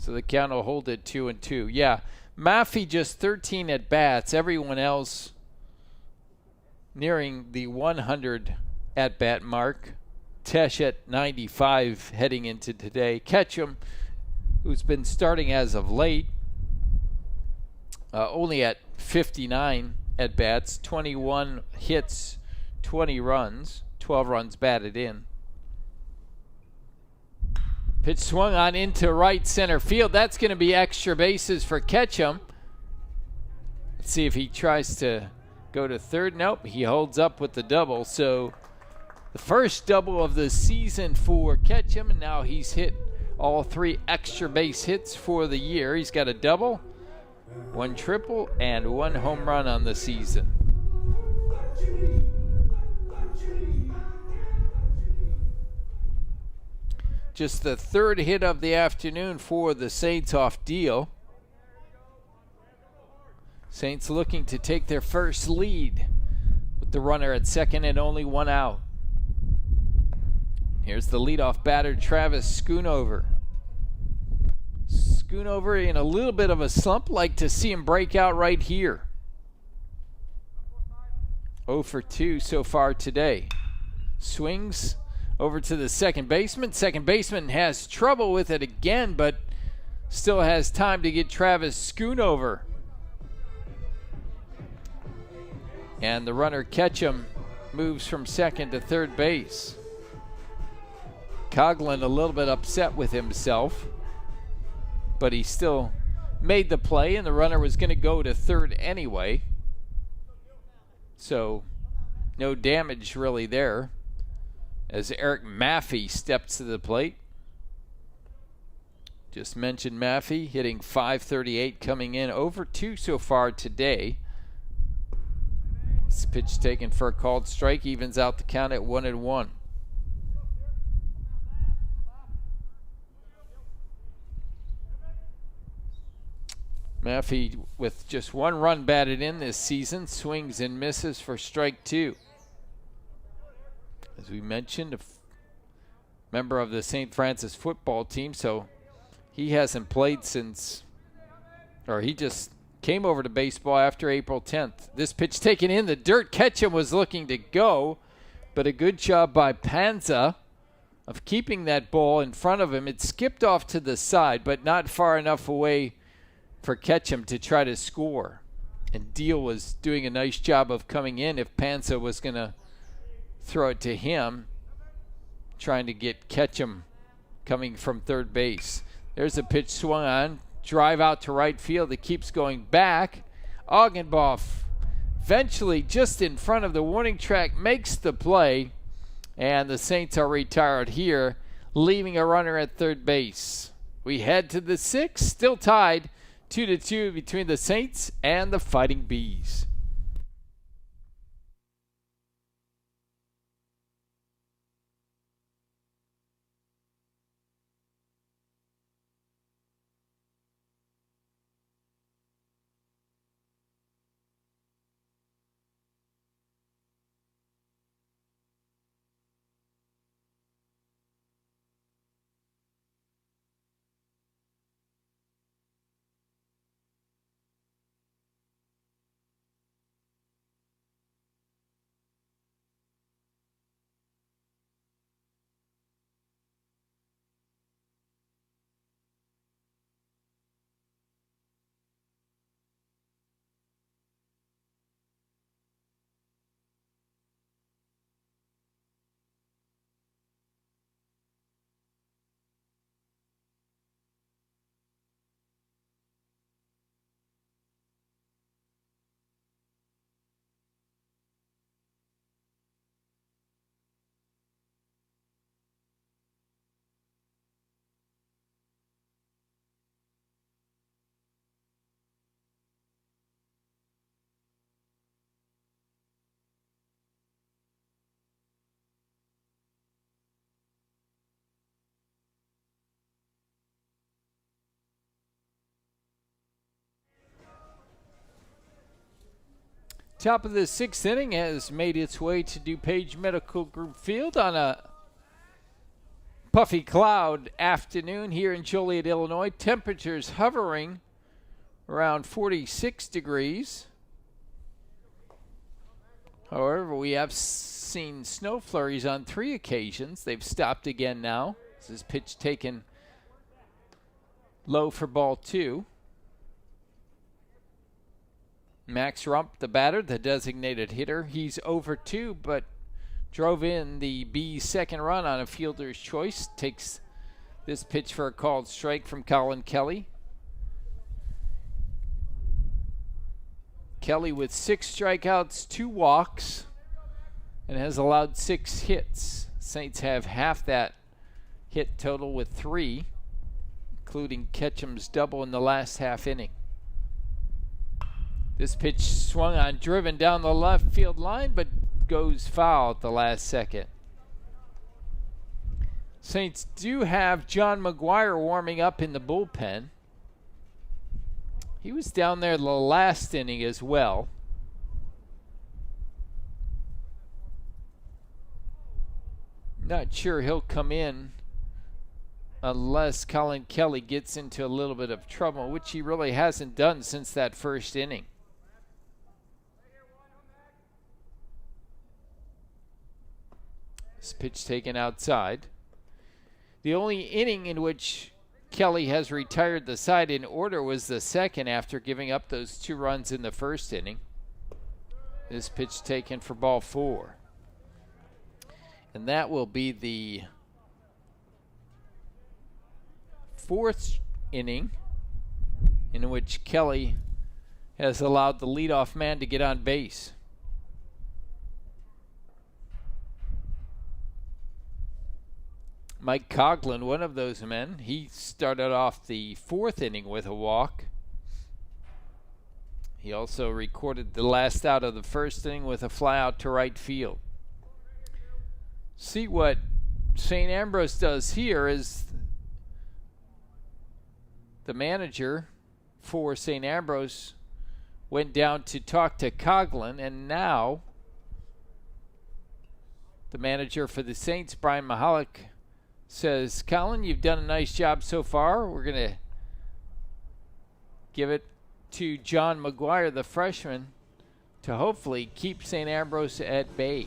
So the count will hold it 2-2. Yeah, Maffey just 13 at bats. Everyone else nearing the 100 at bat mark. Tesh at 95 heading into today. Ketchum, who's been starting as of late, only at 59 at bats, 21 hits, 20 runs, 12 runs batted in. Pitch swung on into right center field. That's going to be extra bases for Ketchum. Let's see if he tries to go to third. Nope, he holds up with the double. So the first double of the season for Ketchum, and now he's hit all 3 extra base hits for the year. He's got a double, 1 triple, and 1 home run on the season. Just the 3rd hit of the afternoon for the Saints off Deal. Saints looking to take their first lead with the runner at second and only 1 out. Here's the leadoff batter, Travis Schoonover. Schoonover in a little bit of a slump. Like to see him break out right here. 0-for-2 so far today. Swings over to the second baseman. Second baseman has trouble with it again, but still has time to get Travis Schoonover. And the runner Ketchum moves from second to third base. Coughlin a little bit upset with himself, but he still made the play, and the runner was going to go to third anyway. So no damage really there as Eric Maffey steps to the plate. Just mentioned Maffey hitting .538, coming in over 2 so far today. This pitch taken for a called strike, evens out the count at 1-1. Maffey with just 1 run batted in this season, swings and misses for strike 2. As we mentioned, a member of the St. Francis football team, so He hasn't played since, or he just came over to baseball after April 10th. This pitch taken in the dirt. Ketchum was looking to go, but a good job by Panza of keeping that ball in front of him. It skipped off to the side, but not far enough away for Ketchum to try to score. And Deal was doing a nice job of coming in if Panza was going to throw it to him, trying to get Ketchum coming from third base. There's a pitch swung on. Drive out to right field. It keeps going back. Augenbaugh eventually just in front of the warning track makes the play. And the Saints are retired here, leaving a runner at third base. We head to the sixth, still tied 2-2 between the Saints and the Fighting Bees. Top of the sixth inning has made its way to DuPage Medical Group Field on a puffy cloud afternoon here in Joliet, Illinois. Temperatures hovering around 46 degrees. However, we have seen snow flurries on 3 occasions. They've stopped again now. This is pitch taken low for ball 2. Max Rump, the batter, the designated hitter. He's over 2, but drove in the B's second run on a fielder's choice. Takes this pitch for a called strike from Colin Kelly. Kelly with 6 strikeouts, 2 walks, and has allowed 6 hits. Saints have half that hit total with 3, including Ketchum's double in the last half inning. This pitch swung on, driven down the left field line, but goes foul at the last second. Saints do have John McGuire warming up in the bullpen. He was down there the last inning as well. Not sure he'll come in unless Colin Kelly gets into a little bit of trouble, which he really hasn't done since that first inning. This pitch taken outside. The only inning in which Kelly has retired the side in order was the second after giving up those 2 runs in the first inning. This pitch taken for ball 4. And that will be the 4th inning in which Kelly has allowed the leadoff man to get on base. Mike Coughlin, one of those men, he started off the 4th inning with a walk. He also recorded the last out of the first inning with a fly out to right field. See what St. Ambrose does here is the manager for St. Ambrose went down to talk to Coughlin, and now the manager for the Saints, Brian Mahalik, says, Colin, you've done a nice job so far. We're going to give it to John McGuire, the freshman, to hopefully keep St. Ambrose at bay.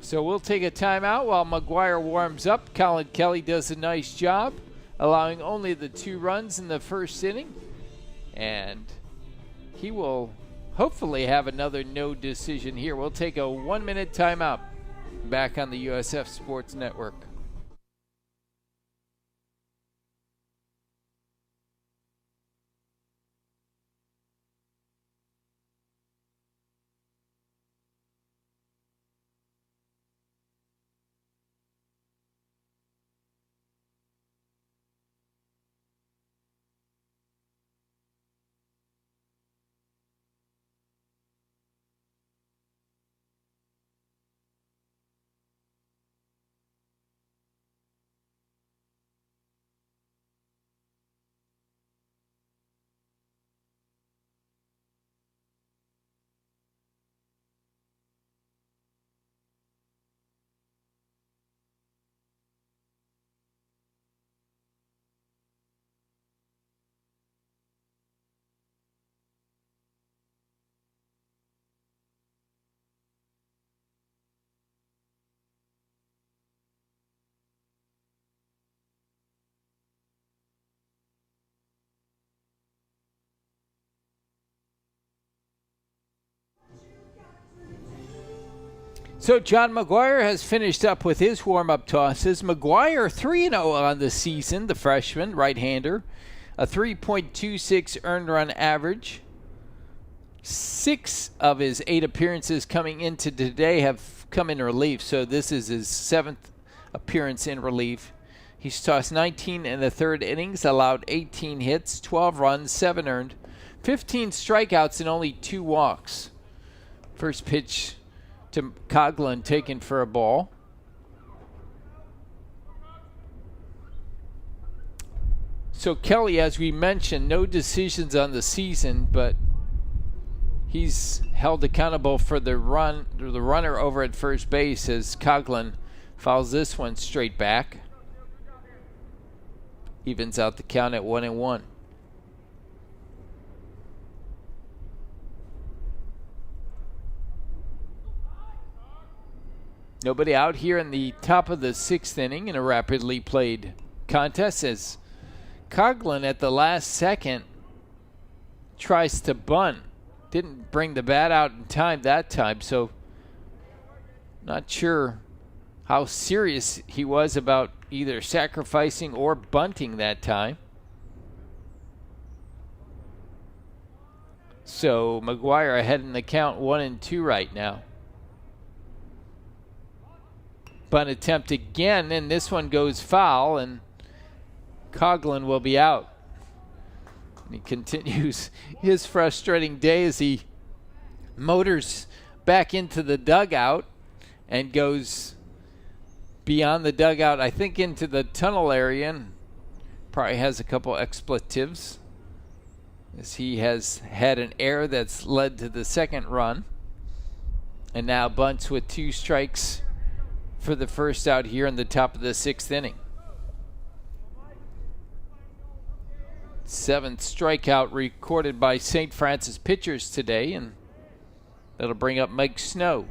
So we'll take a timeout while McGuire warms up. Colin Kelly does a nice job, allowing only the 2 runs in the first inning. And he will hopefully have another no decision here. We'll take a 1-minute timeout back on the USF Sports Network. So John McGuire has finished up with his warm-up tosses. McGuire 3-0 on the season, the freshman, right-hander. A 3.26 earned run average. 6 of his 8 appearances coming into today have come in relief, so this is his 7th appearance in relief. He's tossed 19 in the 3rd innings, allowed 18 hits, 12 runs, 7 earned, 15 strikeouts, and only 2 walks. First pitch to Coughlin taken for a ball. So Kelly, as we mentioned, no decisions on the season, but he's held accountable for the runner over at first base as Coughlin fouls this one straight back. Evens out the count at 1-1. Nobody out here in the top of the 6th inning in a rapidly played contest as Coughlin at the last second tries to bunt. Didn't bring the bat out in time that time, so not sure how serious he was about either sacrificing or bunting that time. So McGuire ahead in the count 1-2 right now. Bunt attempt again, and this one goes foul, and Coughlin will be out. And he continues his frustrating day as he motors back into the dugout and goes beyond the dugout, I think into the tunnel area, and probably has a couple expletives as he has had an error that's led to the 2nd run. And now bunts with 2 strikes for the first out here in the top of the 6th inning. 7th strikeout recorded by St. Francis pitchers today, and that'll bring up Mike Snow.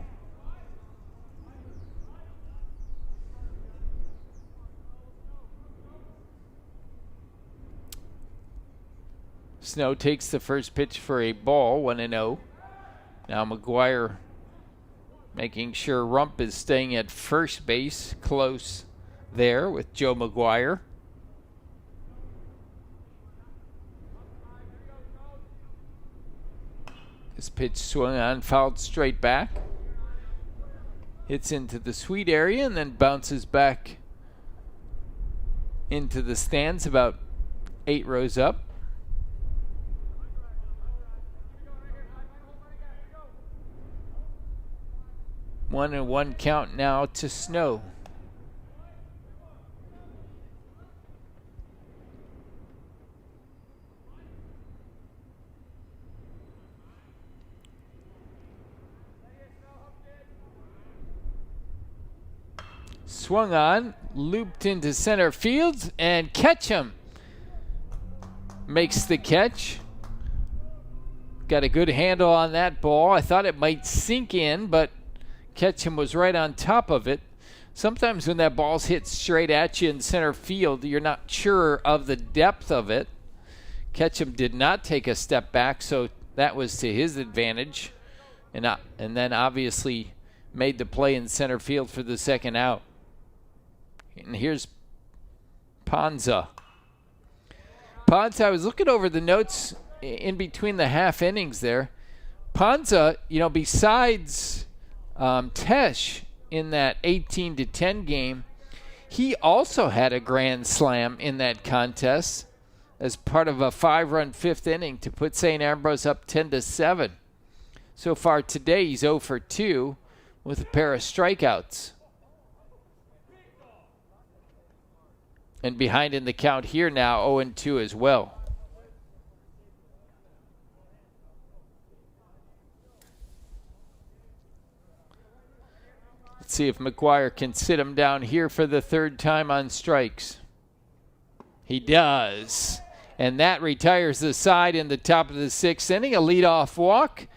Snow takes the first pitch for a ball, 1-0. Now McGuire making sure Rump is staying at first base, close there with Joe McGuire. This pitch swung on, fouled straight back. Hits into the sweet area and then bounces back into the stands about 8 rows up. 1-1 count now to Snow. swung on, looped into center field, and Ketchum makes the catch. Got a good handle on that ball. I thought it might sink in, but Ketchum was right on top of it. Sometimes when that ball's hit straight at you in center field, you're not sure of the depth of it. Ketchum did not take a step back, so that was to his advantage. And then obviously made the play in center field for the second out. And here's Ponza. Ponza, I was looking over the notes in between the half innings there. Ponza, besides Tesh in that 18-10 game, he also had a grand slam in that contest as part of a 5-run fifth inning to put St. Ambrose up 10-7. So far today, he's 0 for 2 with a pair of strikeouts. And behind in the count here now, 0-2 as well. Let's see if McGuire can sit him down here for the third time on strikes. He does. And that retires the side in the top of the sixth inning. A leadoff walk.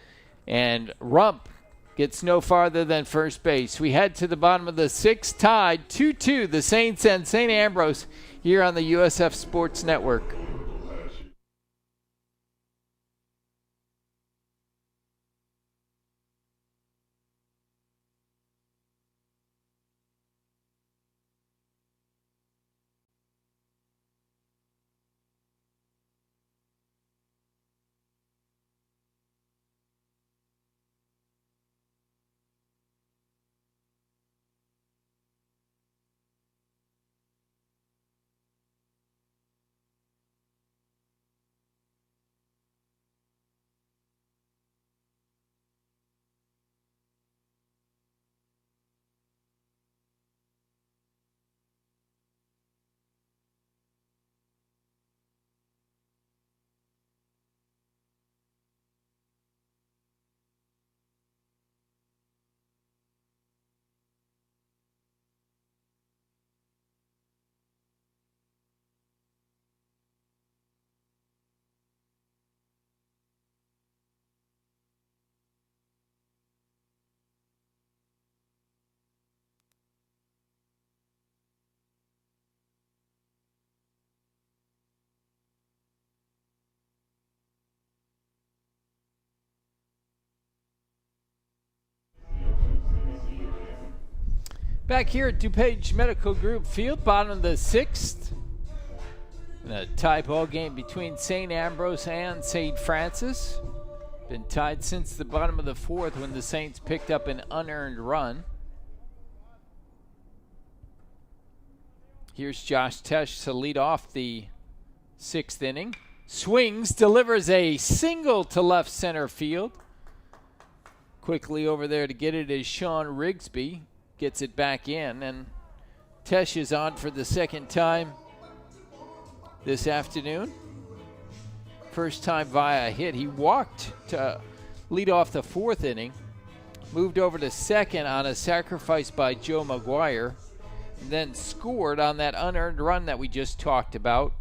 And Rump gets no farther than first base. We head to the bottom of the sixth, tied 2-2, the Saints and St. Ambrose here on the USF Sports Network. Back here at DuPage Medical Group Field, bottom of the sixth. In a tie ball game between St. Ambrose and St. Francis. Been tied since the bottom of the fourth when the Saints picked up an unearned run. Here's Josh Tesh to lead off the sixth inning. Swings, delivers a single to left center field. Quickly over there to get it is Sean Rigsby. Gets it back in, and Tesh is on for the second time this afternoon. First time via hit. He walked to lead off the fourth inning, moved over to second on a sacrifice by Joe McGuire, and then scored on that unearned run that we just talked about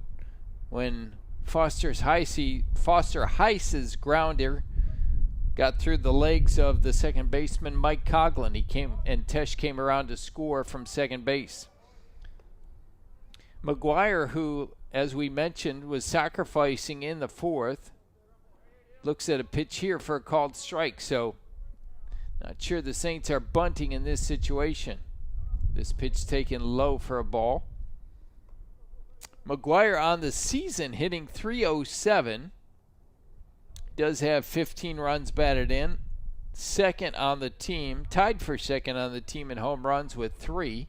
when Foster Heiss's grounder got through the legs of the second baseman Mike Coughlin. Tesh came around to score from second base. McGuire, who, as we mentioned, was sacrificing in the fourth, looks at a pitch here for a called strike. So, not sure the Saints are bunting in this situation. This pitch taken low for a ball. McGuire on the season hitting .307. Does have 15 runs batted in. Second on the team, tied for second on the team in home runs with 3.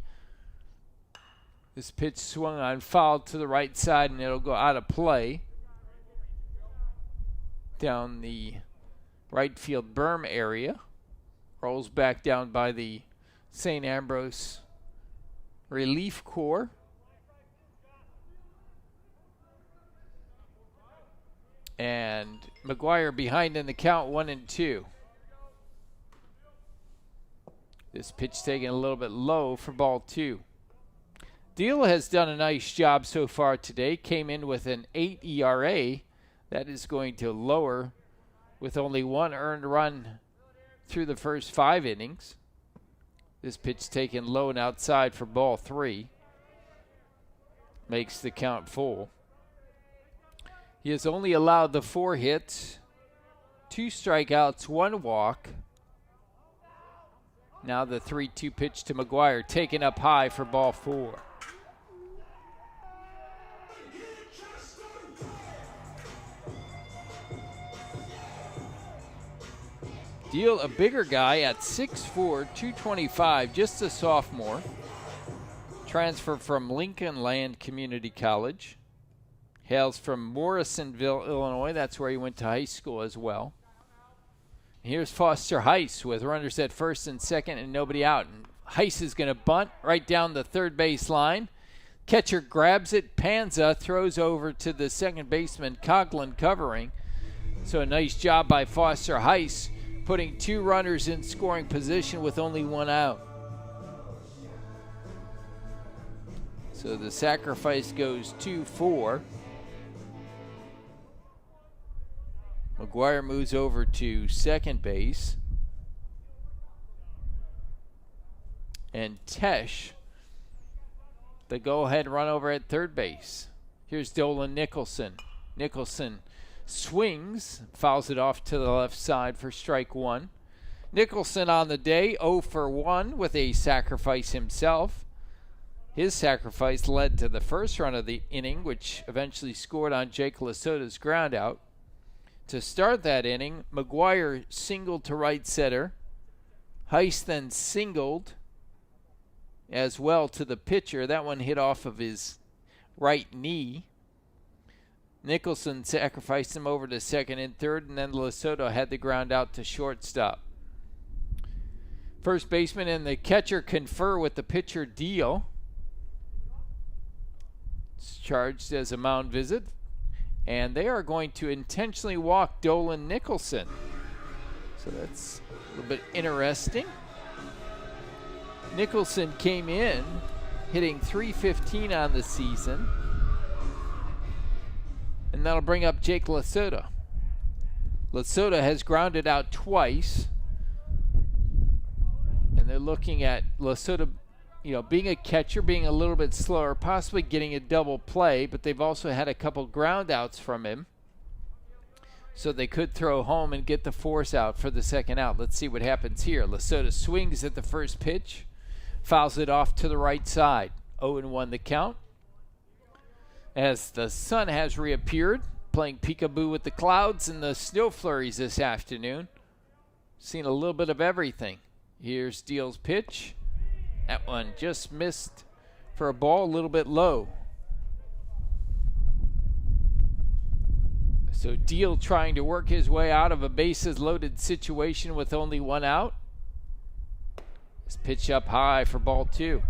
This pitch swung on, fouled to the right side, and it'll go out of play down the right field berm area. Rolls back down by the St. Ambrose relief corps. And McGuire behind in the count, 1-2. This pitch taken a little bit low for ball 2. Deal has done a nice job so far today. Came in with an 8 ERA. That is going to lower with only 1 earned run through the first 5 innings. This pitch taken low and outside for ball 3. Makes the count full. He has only allowed the 4 hits, 2 strikeouts, 1 walk. Now the 3-2 pitch to McGuire, taken up high for ball 4. Deal, a bigger guy at 6'4", 225, just a sophomore. Transfer from Lincoln Land Community College. Hails from Morrisonville, Illinois. That's where he went to high school as well. Here's Foster Heiss with runners at first and second and nobody out. And Heiss is going to bunt right down the third base line. Catcher grabs it. Panza throws over to the second baseman, Coughlin, covering. So a nice job by Foster Heiss, putting 2 runners in scoring position with only 1 out. So the sacrifice goes 2-4. McGuire moves over to second base. And Tesh, the go-ahead run over at third base. Here's Dolan Nicholson. Nicholson swings, fouls it off to the left side for strike 1. Nicholson on the day, 0 for 1 with a sacrifice himself. His sacrifice led to the first run of the inning, which eventually scored on Jake Lasota's ground out. To start that inning, McGuire singled to right center. Heiss then singled as well to the pitcher. That one hit off of his right knee. Nicholson sacrificed him over to second and third, and then Lasota had the ground out to shortstop. First baseman and the catcher confer with the pitcher Deal. It's charged as a mound visit, and they are going to intentionally walk Dolan Nicholson. So that's a little bit interesting. Nicholson came in hitting .315 on the season. And that'll bring up Jake Lasota. Lasota has grounded out twice. And they're looking at Lasota, being a catcher, being a little bit slower, possibly getting a double play, but they've also had a couple ground outs from him. So they could throw home and get the force out for the second out. Let's see what happens here. Lasota swings at the first pitch, fouls it off to the right side. 0-1 the count. As the sun has reappeared, playing peekaboo with the clouds and the snow flurries this afternoon. Seen a little bit of everything. Here's Deal's pitch. That one just missed for a ball, a little bit low. So Deal trying to work his way out of a bases loaded situation with only 1 out. This pitch up high for ball 2.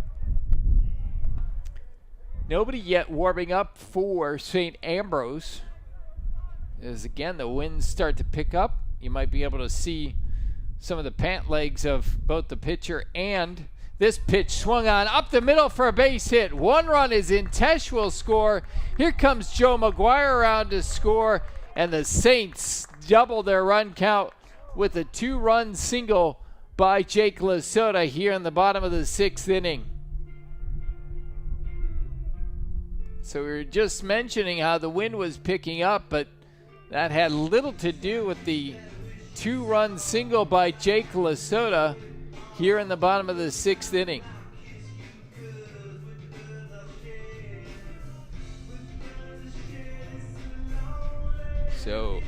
Nobody yet warming up for St. Ambrose. As again, the winds start to pick up. You might be able to see some of the pant legs of both the pitcher and this pitch swung on up the middle for a base hit. 1 run is in. Tesh will score. Here comes Joe McGuire around to score. And the Saints double their run count with a 2-run single by Jake Lasota here in the bottom of the 6th inning. So we were just mentioning how the wind was picking up, but that had little to do with the 2-run single by Jake Lasota here in the bottom of the 6th inning. So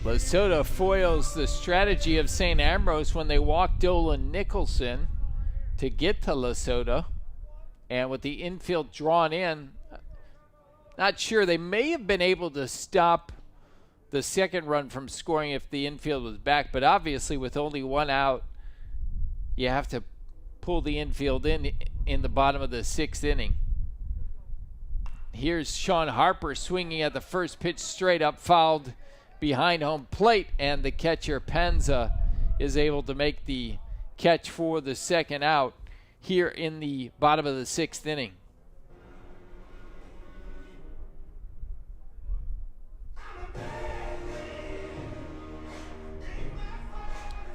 Lasota foils the strategy of St. Ambrose when they walked Dolan Nicholson to get to Lasota. And with the infield drawn in, not sure. They may have been able to stop the second run from scoring if the infield was back. But obviously with only 1 out, you have to pull the infield in the bottom of the 6th inning. Here's Sean Harper swinging at the first pitch straight up, fouled behind home plate. And the catcher Panza is able to make the catch for the second out here in the bottom of the 6th inning.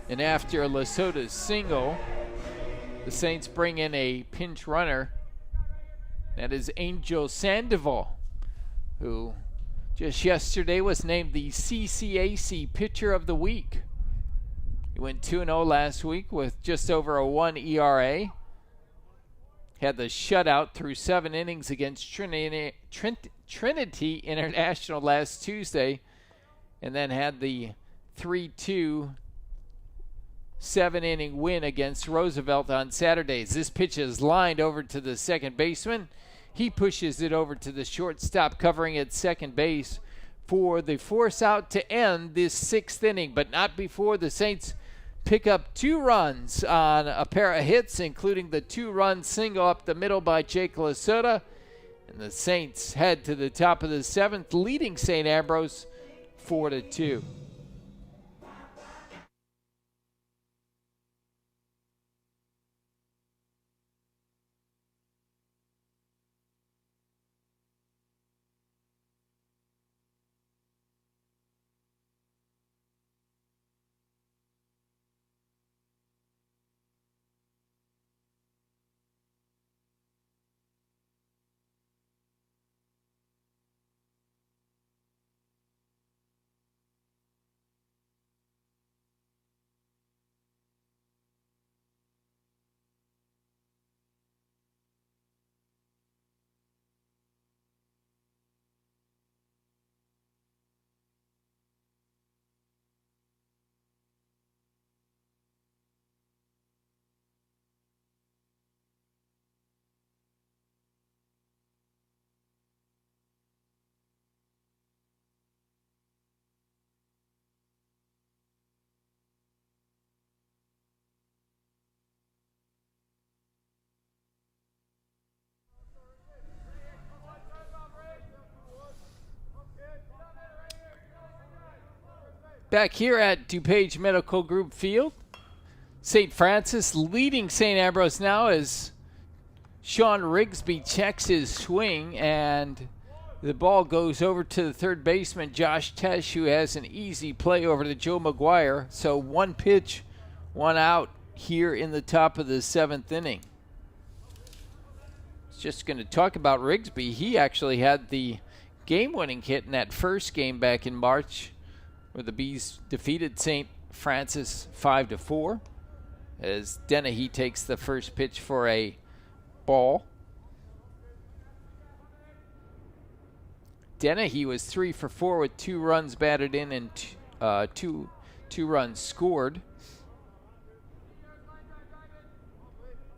And after Lesota's single, the Saints bring in a pinch runner. That is Angel Sandoval, who just yesterday was named the CCAC Pitcher of the Week. He went 2-0 last week with just over a 1 ERA. Had the shutout through 7 innings against Trinity International last Tuesday, and then had the 3-2 7-inning win against Roosevelt on Saturdays. This pitch is lined over to the second baseman. He pushes it over to the shortstop, covering at second base for the force out to end this 6th inning, but not before the Saints pick up 2 runs on a pair of hits, including the 2-run single up the middle by Jake Lesota. And the Saints head to the top of the 7th, leading St. Ambrose 4-2. Back here at DuPage Medical Group Field, St. Francis leading St. Ambrose now as Sean Rigsby checks his swing, and the ball goes over to the third baseman, Josh Tesh, who has an easy play over to Joe McGuire. So 1 pitch, 1 out here in the top of the 7th inning. Just going to talk about Rigsby. He actually had the game-winning hit in that first game back in March, where the Bees defeated St. Francis 5-4, as Dennehy takes the first pitch for a ball. Dennehy was 3 for 4 with 2 runs batted in and two runs scored.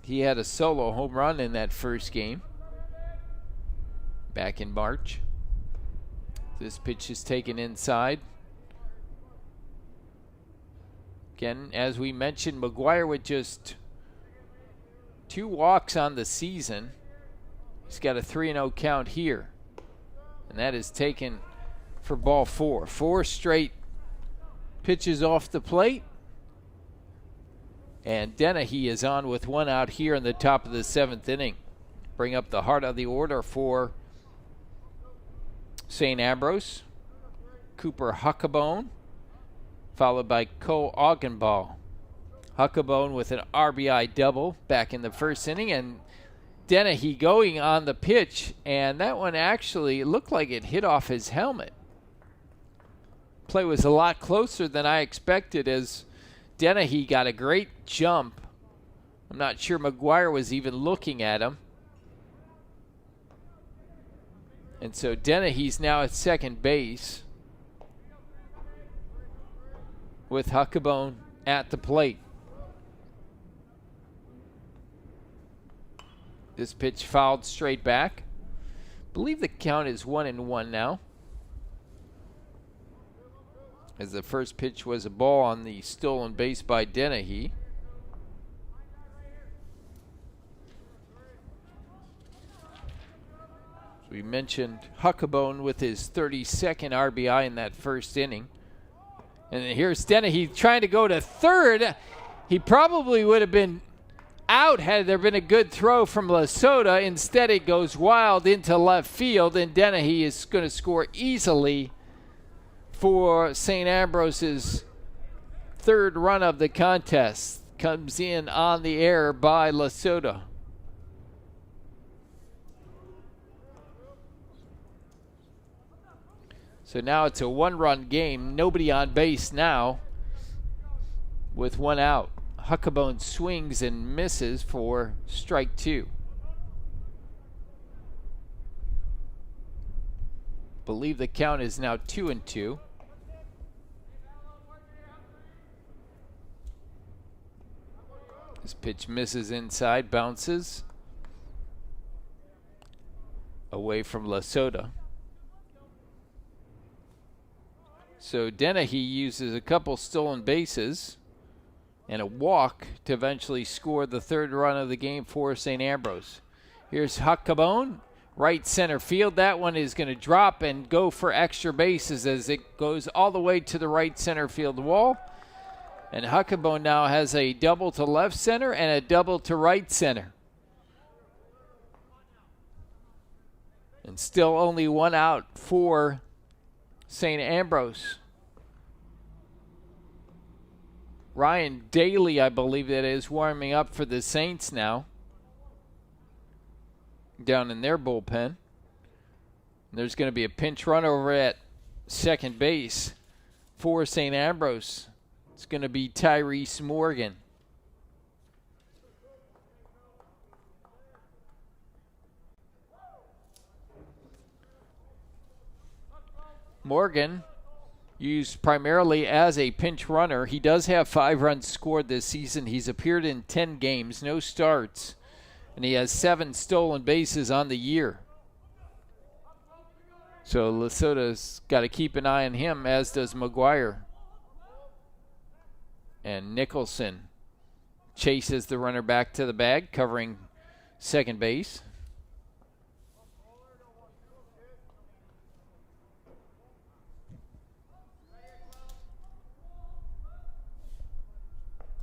He had a solo home run in that first game back in March. This pitch is taken inside. Again, as we mentioned, McGuire with just 2 walks on the season. He's got a 3-0 count here. And that is taken for ball 4. 4 straight pitches off the plate. And Dennehy is on with 1 out here in the top of the 7th inning. Bring up the heart of the order for St. Ambrose. Cooper Huckabone, followed by Cole Augenball. Huckabone with an RBI double back in the first inning, and Dennehy going on the pitch, and that one actually looked like it hit off his helmet. Play was a lot closer than I expected, as Dennehy got a great jump. I'm not sure McGuire was even looking at him. And so Dennehy's now at second base with Huckabone at the plate. This pitch fouled straight back. I believe the count is 1-1 now, as the first pitch was a ball on the stolen base by Dennehy. So we mentioned Huckabone with his 32nd RBI in that first inning. And here's Dennehy trying to go to third. He probably would have been out had there been a good throw from Lesota. Instead, it goes wild into left field, and Dennehy is going to score easily for St. Ambrose's third run of the contest. Comes in on the air by Lesota. So now it's a one-run game. Nobody on base now with one out. Huckabone swings and misses for strike two. Believe the count is now 2-2. This pitch misses inside, bounces away from Lesota. So Dennehy uses a couple stolen bases and a walk to eventually score the third run of the game for St. Ambrose. Here's Huckabone, right center field. That one is going to drop and go for extra bases as it goes all the way to the right center field wall. And Huckabone now has a double to left center and a double to right center. And still only one out for St. Ambrose. Ryan Daly, I believe that is, warming up for the Saints now. Down in their bullpen. There's going to be a pinch run over at second base for St. Ambrose. It's going to be Tyrese Morgan. Morgan, used primarily as a pinch runner. He does have 5 runs scored this season. He's appeared in 10 games, no starts, and he has 7 stolen bases on the year. So Lesota's got to keep an eye on him, as does McGuire. And Nicholson chases the runner back to the bag, covering second base.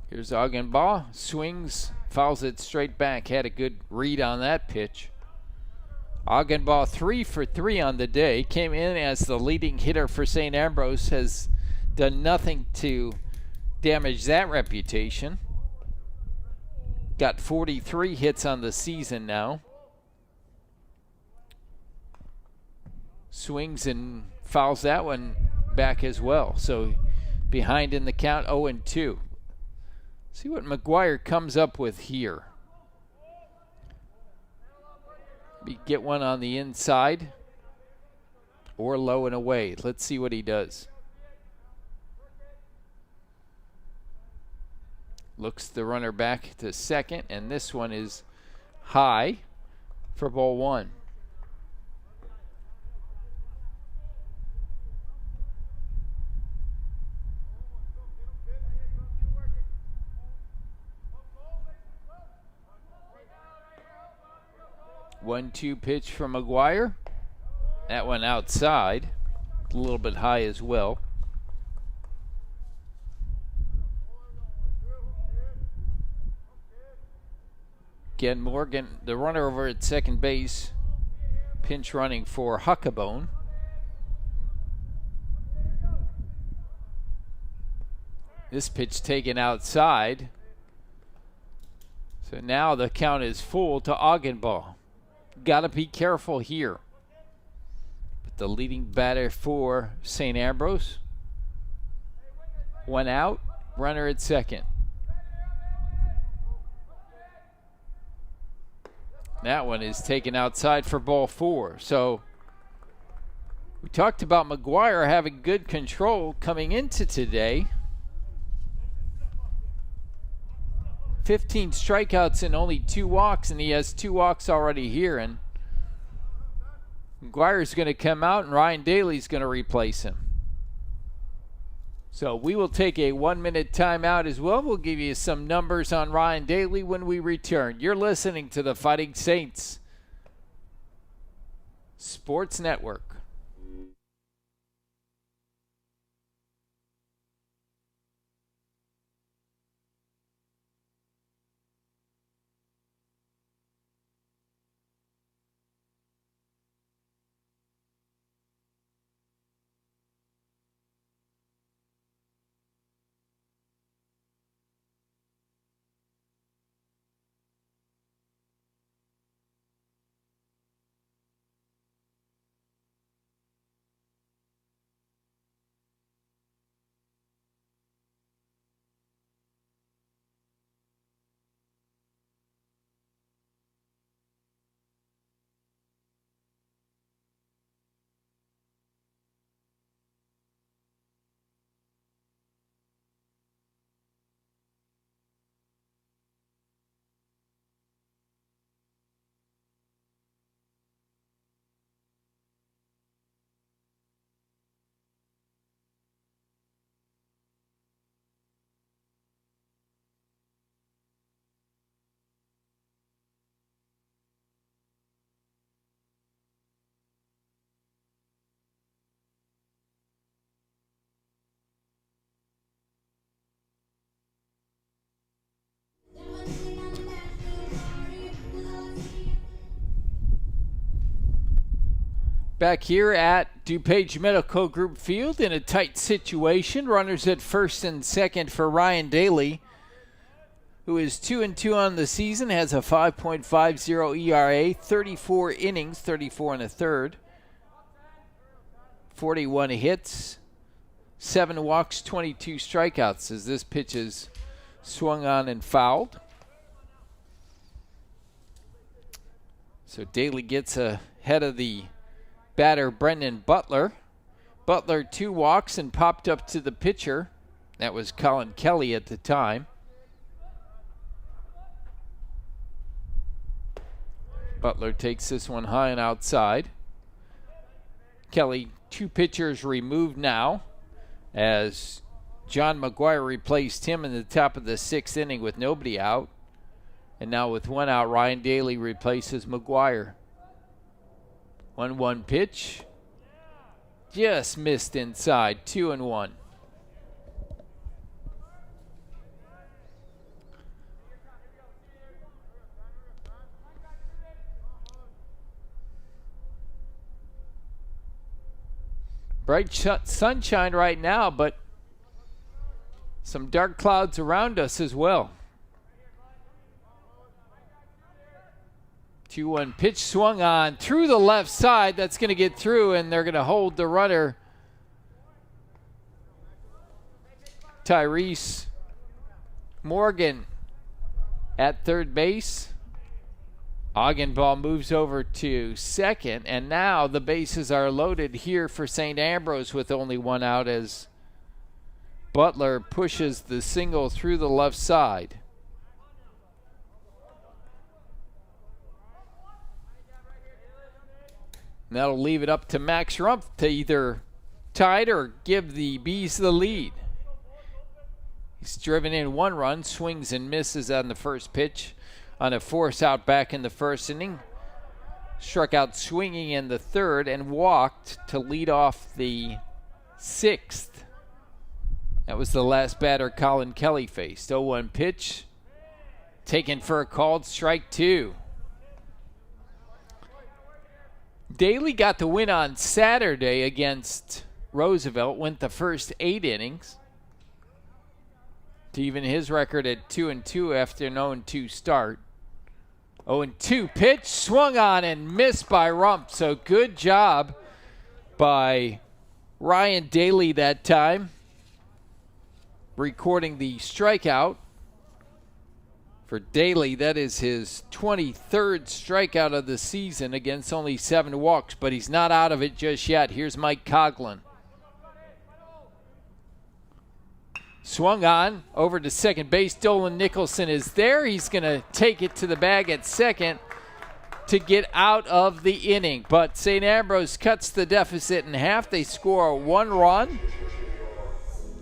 Here's Augenbaugh, swings, fouls it straight back. Had a good read on that pitch. Augenbaugh 3 for 3 on the day. Came in as the leading hitter for St. Ambrose. Has done nothing to damage that reputation. Got 43 hits on the season now. Swings and fouls that one back as well. So behind in the count, 0-2. See what McGuire comes up with here. Get one on the inside or low and away. Let's see what he does. Looks the runner back to second, and this one is high for ball one. One-two pitch from McGuire. That one outside, a little bit high as well. Again, Morgan, the runner over at second base, pinch running for Huckabone. This pitch taken outside. So now the count is full to Augenbaugh. Got to be careful here. But the leading batter for St. Ambrose. One out, runner at second. That one is taken outside for ball four. So we talked about McGuire having good control coming into today. 15 strikeouts and only 2 walks, and he has 2 walks already here. And McGuire's going to come out, and Ryan Daly's going to replace him. So we will take a 1-minute timeout as well. We'll give you some numbers on Ryan Daly when we return. You're listening to the Fighting Saints Sports Network. Back here at DuPage Medical Group Field in a tight situation. Runners at first and second for Ryan Daly, who is 2-2 on the season, has a 5.50 ERA, 34 innings, 34 and a third, 41 hits, 7 walks, 22 strikeouts as this pitch is swung on and fouled. So Daly gets ahead of the batter Brendan Butler. Butler 2 walks and popped up to the pitcher. That was Colin Kelly at the time. Butler takes this one high and outside. Kelly, 2 pitchers removed now as John McGuire replaced him in the top of the 6th inning with nobody out. And now with 1 out, Ryan Daly replaces McGuire. 1-1 pitch. Just missed inside. 2-1. Bright sunshine right now, but some dark clouds around us as well. 2-1 pitch swung on through the left side. That's going to get through, and they're going to hold the runner. Tyrese Morgan at third base. Augenbaugh moves over to second, and now the bases are loaded here for St. Ambrose with only 1 out as Butler pushes the single through the left side. And that'll leave it up to Max Rumpf to either tie it or give the Bees the lead. He's driven in 1 run, swings and misses on the first pitch on a force out back in the first inning. Struck out swinging in the third and walked to lead off the 6th. That was the last batter Colin Kelly faced. 0-1 pitch. Taken for a called strike 2. Daly got the win on Saturday against Roosevelt. Went the first 8 innings to even his record at 2-2 after an 0-2 start. 0-2 pitch swung on and missed by Rumpf. So good job by Ryan Daly that time, recording the strikeout. For Daly, that is his 23rd strikeout of the season against only 7 walks, but he's not out of it just yet. Here's Mike Coughlin. Swung on over to second base. Dolan Nicholson is there. He's going to take it to the bag at second to get out of the inning. But St. Ambrose cuts the deficit in half. They score 1 run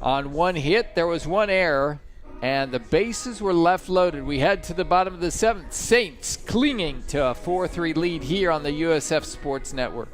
on 1 hit. There was 1 error, and the bases were left loaded. We head to the bottom of the 7th. Saints clinging to a 4-3 lead here on the USF Sports Network.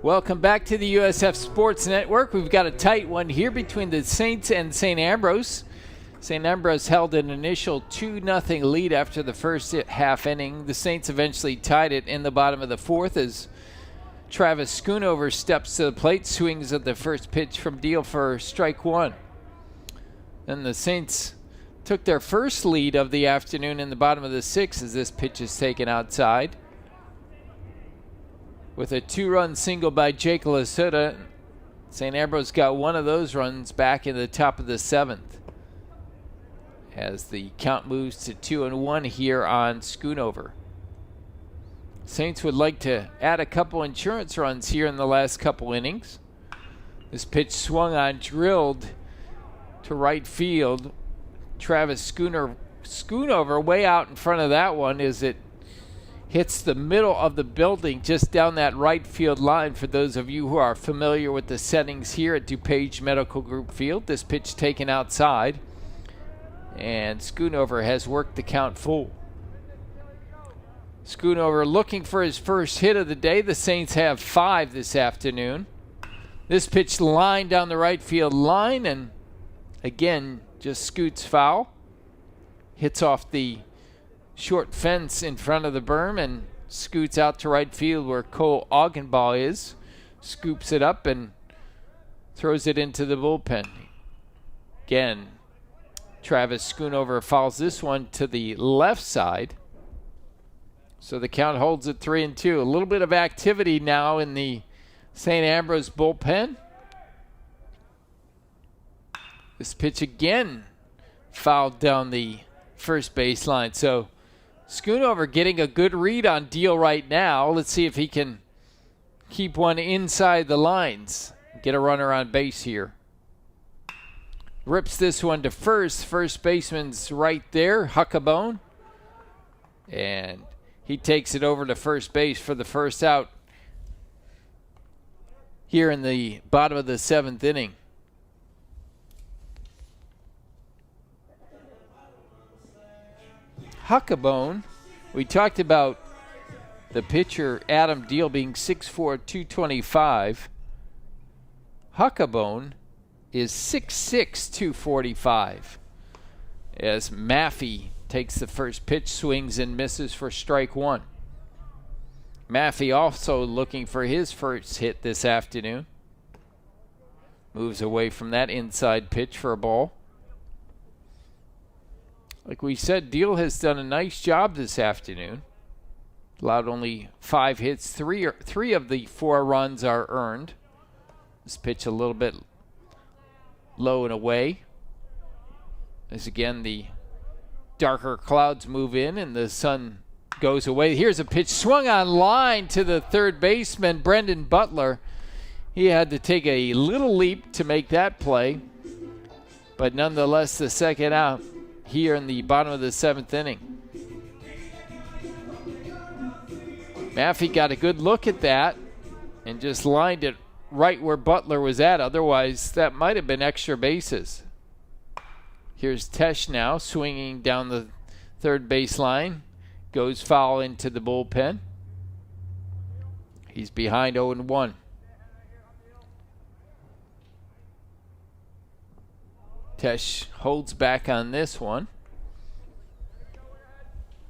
Welcome back to the USF Sports Network. We've got a tight one here between the Saints and St. Ambrose. St. Ambrose held an initial 2-0 lead after the first half inning. The Saints eventually tied it in the bottom of the fourth as Travis Schoonover steps to the plate, swings at the first pitch from Deal for strike one. Then the Saints took their first lead of the afternoon in the bottom of the sixth as this pitch is taken outside. With a 2-run single by Jake Lasota, St. Ambrose got one of those runs back in the top of the seventh as the count moves to 2-1 here on Schoonover. Saints would like to add a couple insurance runs here in the last couple innings. This pitch swung on, drilled to right field. Travis Schoonover way out in front of that one as it hits the middle of the building just down that right field line. For those of you who are familiar with the settings here at DuPage Medical Group Field, this pitch taken outside, and Schoonover has worked the count full. Schoonover looking for his first hit of the day. The Saints have 5 this afternoon. This pitch lined down the right field line and again just scoots foul. Hits off the short fence in front of the berm and scoots out to right field where Cole Augenbaugh is. Scoops it up and throws it into the bullpen. Again, Travis Schoonover fouls this one to the left side. So the count holds at 3-2. A little bit of activity now in the St. Ambrose bullpen. This pitch again fouled down the first base line. So Schoonover getting a good read on Deal right now. Let's see if he can keep one inside the lines. Get a runner on base here. Rips this one to first. First baseman's right there, Huckabone. And he takes it over to first base for the first out here in the bottom of the seventh inning. Huckabone, we talked about the pitcher Adam Deal being 6'4", 225. Huckabone is 6'6", 245. As Maffey takes the first pitch, swings and misses for strike one. Maffey also looking for his first hit this afternoon. Moves away from that inside pitch for a ball. Like we said, Deal has done a nice job this afternoon. Allowed only 5 hits. Three of the 4 runs are earned. This pitch a little bit low and away. As again the darker clouds move in and the sun goes away. Here's a pitch swung on line to the third baseman, Brendan Butler. He had to take a little leap to make that play. But nonetheless, the second out here in the bottom of the seventh inning. Maffey got a good look at that and just lined it right where Butler was at. Otherwise, that might have been extra bases. Here's Tesh now swinging down the third baseline. Goes foul into the bullpen. He's behind 0-1. Tesh holds back on this one.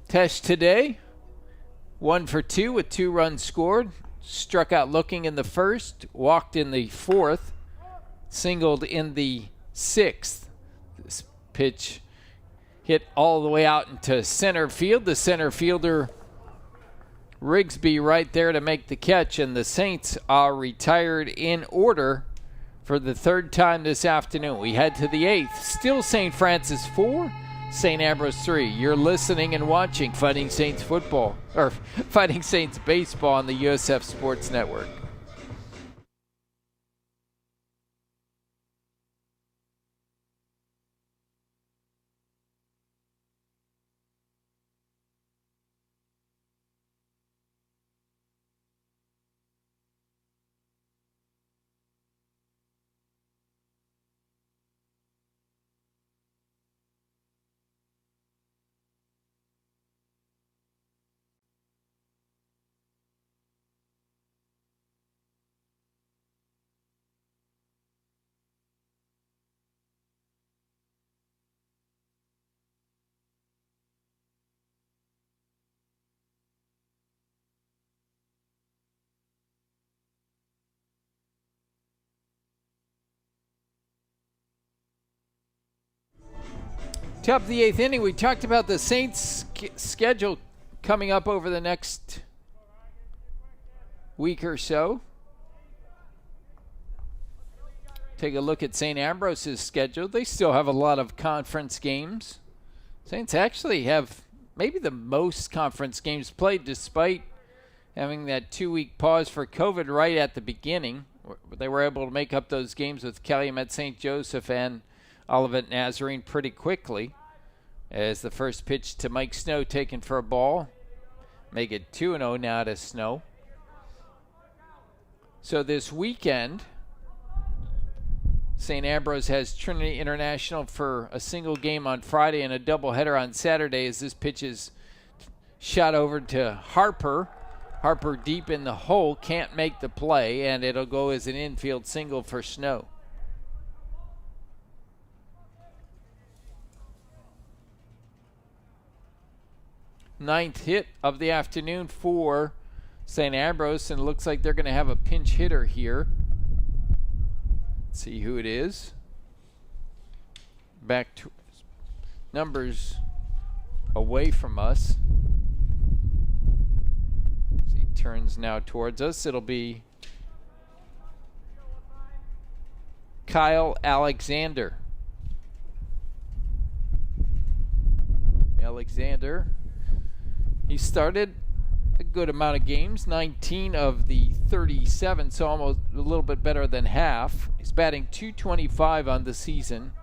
Tesh today, 1 for 2 with 2 runs scored. Struck out looking in the first, walked in the fourth, singled in the sixth. This pitch hit all the way out into center field. The center fielder, Rigsby, right there to make the catch, and the Saints are retired in order for the third time this afternoon. We head to the eighth. Still St. Francis 4, St. Ambrose 3. You're listening and watching Fighting Saints football, or Fighting Saints baseball on the USF Sports Network. Top of the 8th inning, we talked about the Saints' schedule coming up over the next week or so. Take a look at St. Ambrose's schedule. They still have a lot of conference games. Saints actually have maybe the most conference games played despite having that 2-week pause for COVID right at the beginning. They were able to make up those games with Calumet St. Joseph and Olivet Nazarene pretty quickly. As the first pitch to Mike Snow taken for a ball. Make it 2-0 now to Snow. So this weekend, St. Ambrose has Trinity International for a single game on Friday and a doubleheader on Saturday as this pitch is shot over to Harper. Harper deep in the hole, can't make the play, and it'll go as an infield single for Snow. Ninth hit of the afternoon for St. Ambrose, and it looks like they're going to have a pinch hitter here. Let's see who it is. Back to numbers away from us. So he turns now towards us. It'll be Kyle Alexander. He started a good amount of games, 19 of the 37, so almost a little bit better than half. He's batting .225 on the season.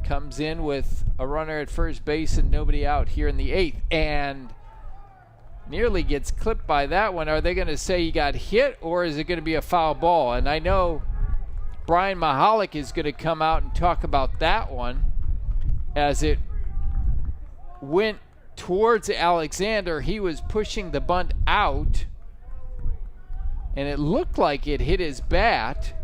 Comes in with a runner at first base and nobody out here in the 8th, and nearly gets clipped by that one. Are they going to say he got hit, or is it going to be a foul ball? And I know Brian Mahalik is going to come out and talk about that one as it went towards Alexander. He was pushing the bunt out, and it looked like it hit his bat,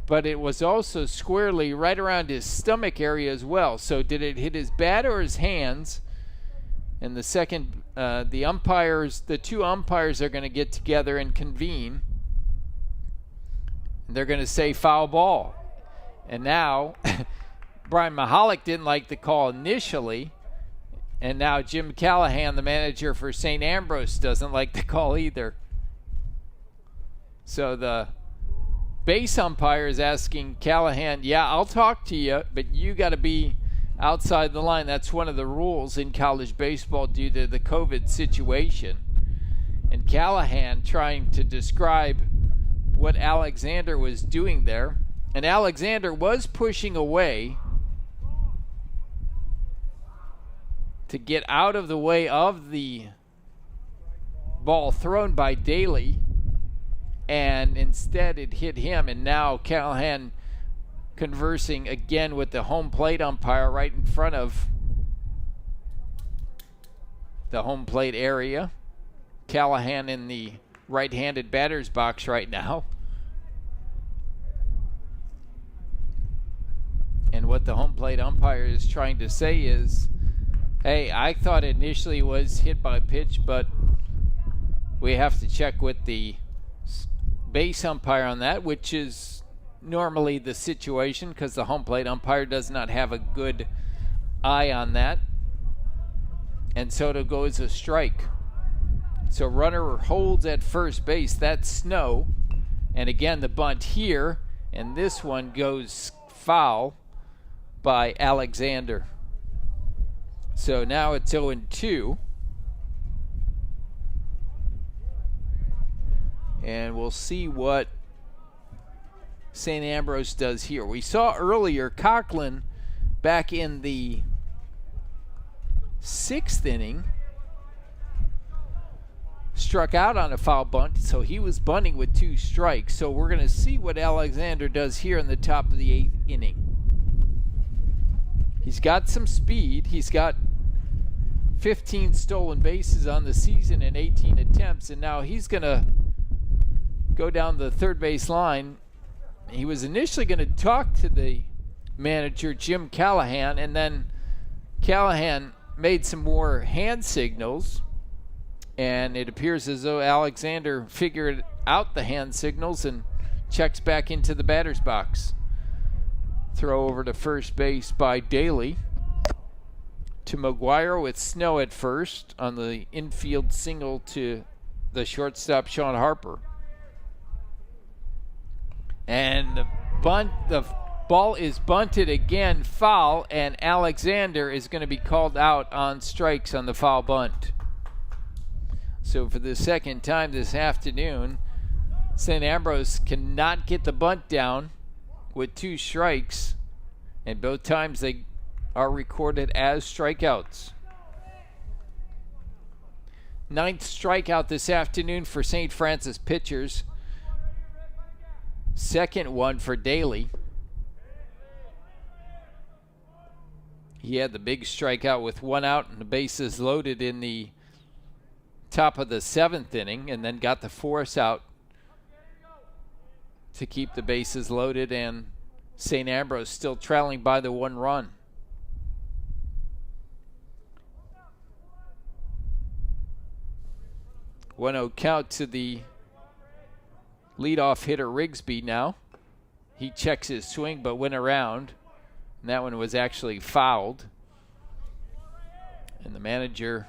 but it was also squarely right around his stomach area as well. So did it hit his bat or his hands? And the second, the two umpires are going to get together and convene. And they're going to say foul ball. And now Brian Mahalik didn't like the call initially. And now Jim Callahan, the manager for St. Ambrose, doesn't like the call either. So the base umpire is asking Callahan, yeah, I'll talk to you, but you got to be outside the line. That's one of the rules in college baseball due to the COVID situation. And Callahan trying to describe what Alexander was doing there. And Alexander was pushing away to get out of the way of the ball thrown by Daly, and instead it hit him. And now Callahan conversing again with the home plate umpire right in front of the home plate area. Callahan in the right-handed batter's box right now. And what the home plate umpire is trying to say is, hey, I thought it initially was hit by pitch, but we have to check with the base umpire on that, which is normally the situation because the home plate umpire does not have a good eye on that. And so it'll go as a strike. So runner holds at first base. That's Snow. And again, the bunt here, and this one goes foul by Alexander. So now it's 0-2. And we'll see what St. Ambrose does here. We saw earlier Conklin back in the 6th inning struck out on a foul bunt, so he was bunting with 2 strikes. So we're going to see what Alexander does here in the top of the 8th inning. He's got some speed. He's got 15 stolen bases on the season in 18 attempts, and now he's going to go down the third base line. He was initially going to talk to the manager, Jim Callahan, and then Callahan made some more hand signals, and it appears as though Alexander figured out the hand signals and checks back into the batter's box. Throw over to first base by Daly. to McGuire with Snow at first on the infield single to the shortstop, Sean Harper. And the ball is bunted again, foul, and Alexander is going to be called out on strikes on the foul bunt. So for the second time this afternoon, St. Ambrose cannot get the bunt down with 2 strikes, and both times they are recorded as strikeouts. 9th strikeout this afternoon for St. Francis pitchers. Second one for Daly. He had the big strikeout with 1 out and the bases loaded in the top of the 7th inning, and then got the force out to keep the bases loaded, and St. Ambrose still trailing by the 1 run. One 0 count to the leadoff hitter Rigsby now. He checks his swing but went around. And that one was actually fouled. And the manager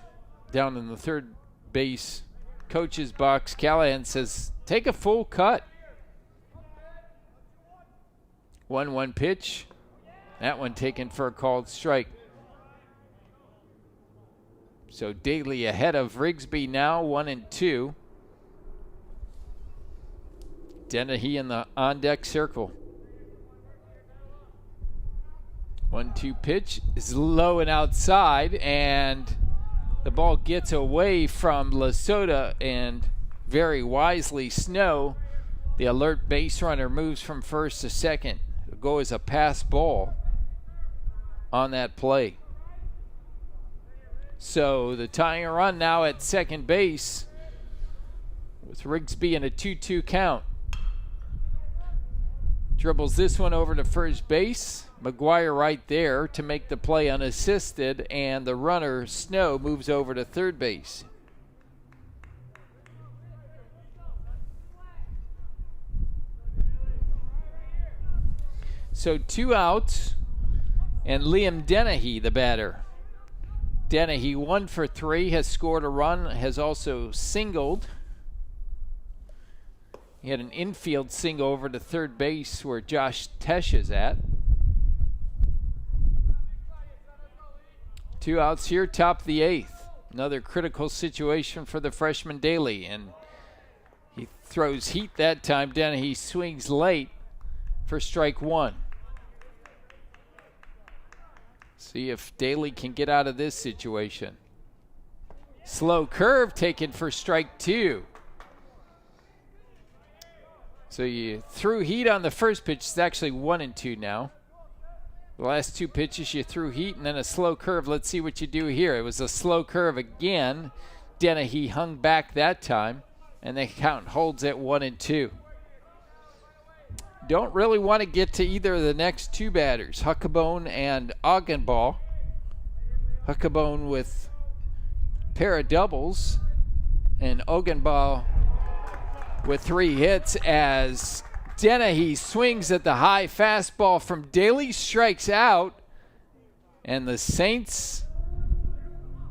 down in the third base coach's box, Callahan, says, take a full cut. 1-1 pitch. That one taken for a called strike. So Daly ahead of Rigsby now, 1-2. Dennehy in the on-deck circle. 1-2 pitch is low and outside, and the ball gets away from Lasota, and very wisely Snow, the alert base runner, moves from first to second. It'll go as a pass ball on that play. So the tying run now at second base with Rigsby in a 2-2 count. Dribbles this one over to first base. McGuire right there to make the play unassisted, and the runner, Snow, moves over to third base. So 2 outs, and Liam Dennehy, the batter. Dennehy 1 for 3, has scored a run, has also singled. He had an infield single over to third base where Josh Tesh is at. 2 outs here, top of the 8th. Another critical situation for the freshman Daly, and he throws heat that time. Dennehy swings late for strike 1. See if Daly can get out of this situation. Slow curve taken for strike 2. So you threw heat on the first pitch. It's actually 1-2 now. The last 2 pitches you threw heat and then a slow curve. Let's see what you do here. It was a slow curve again. Dennehy hung back that time, and the count holds at 1-2. Don't really want to get to either of the next 2 batters, Huckabone and Augenball. Huckabone with a pair of doubles, and Augenball with 3 hits as Dennehy swings at the high fastball from Daly, strikes out, and the Saints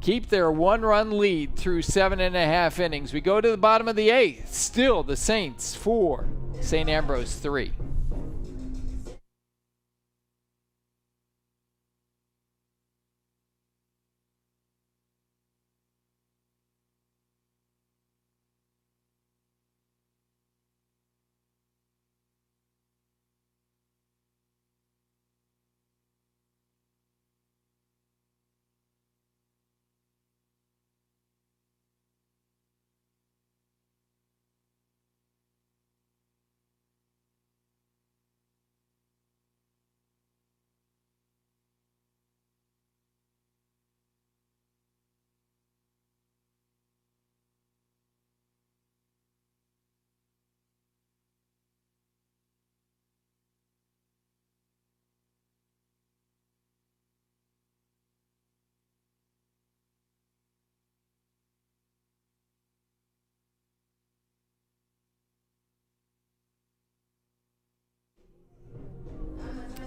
keep their 1-run lead through 7.5 innings. We go to the bottom of the 8th. Still the Saints 4, St. Ambrose 3.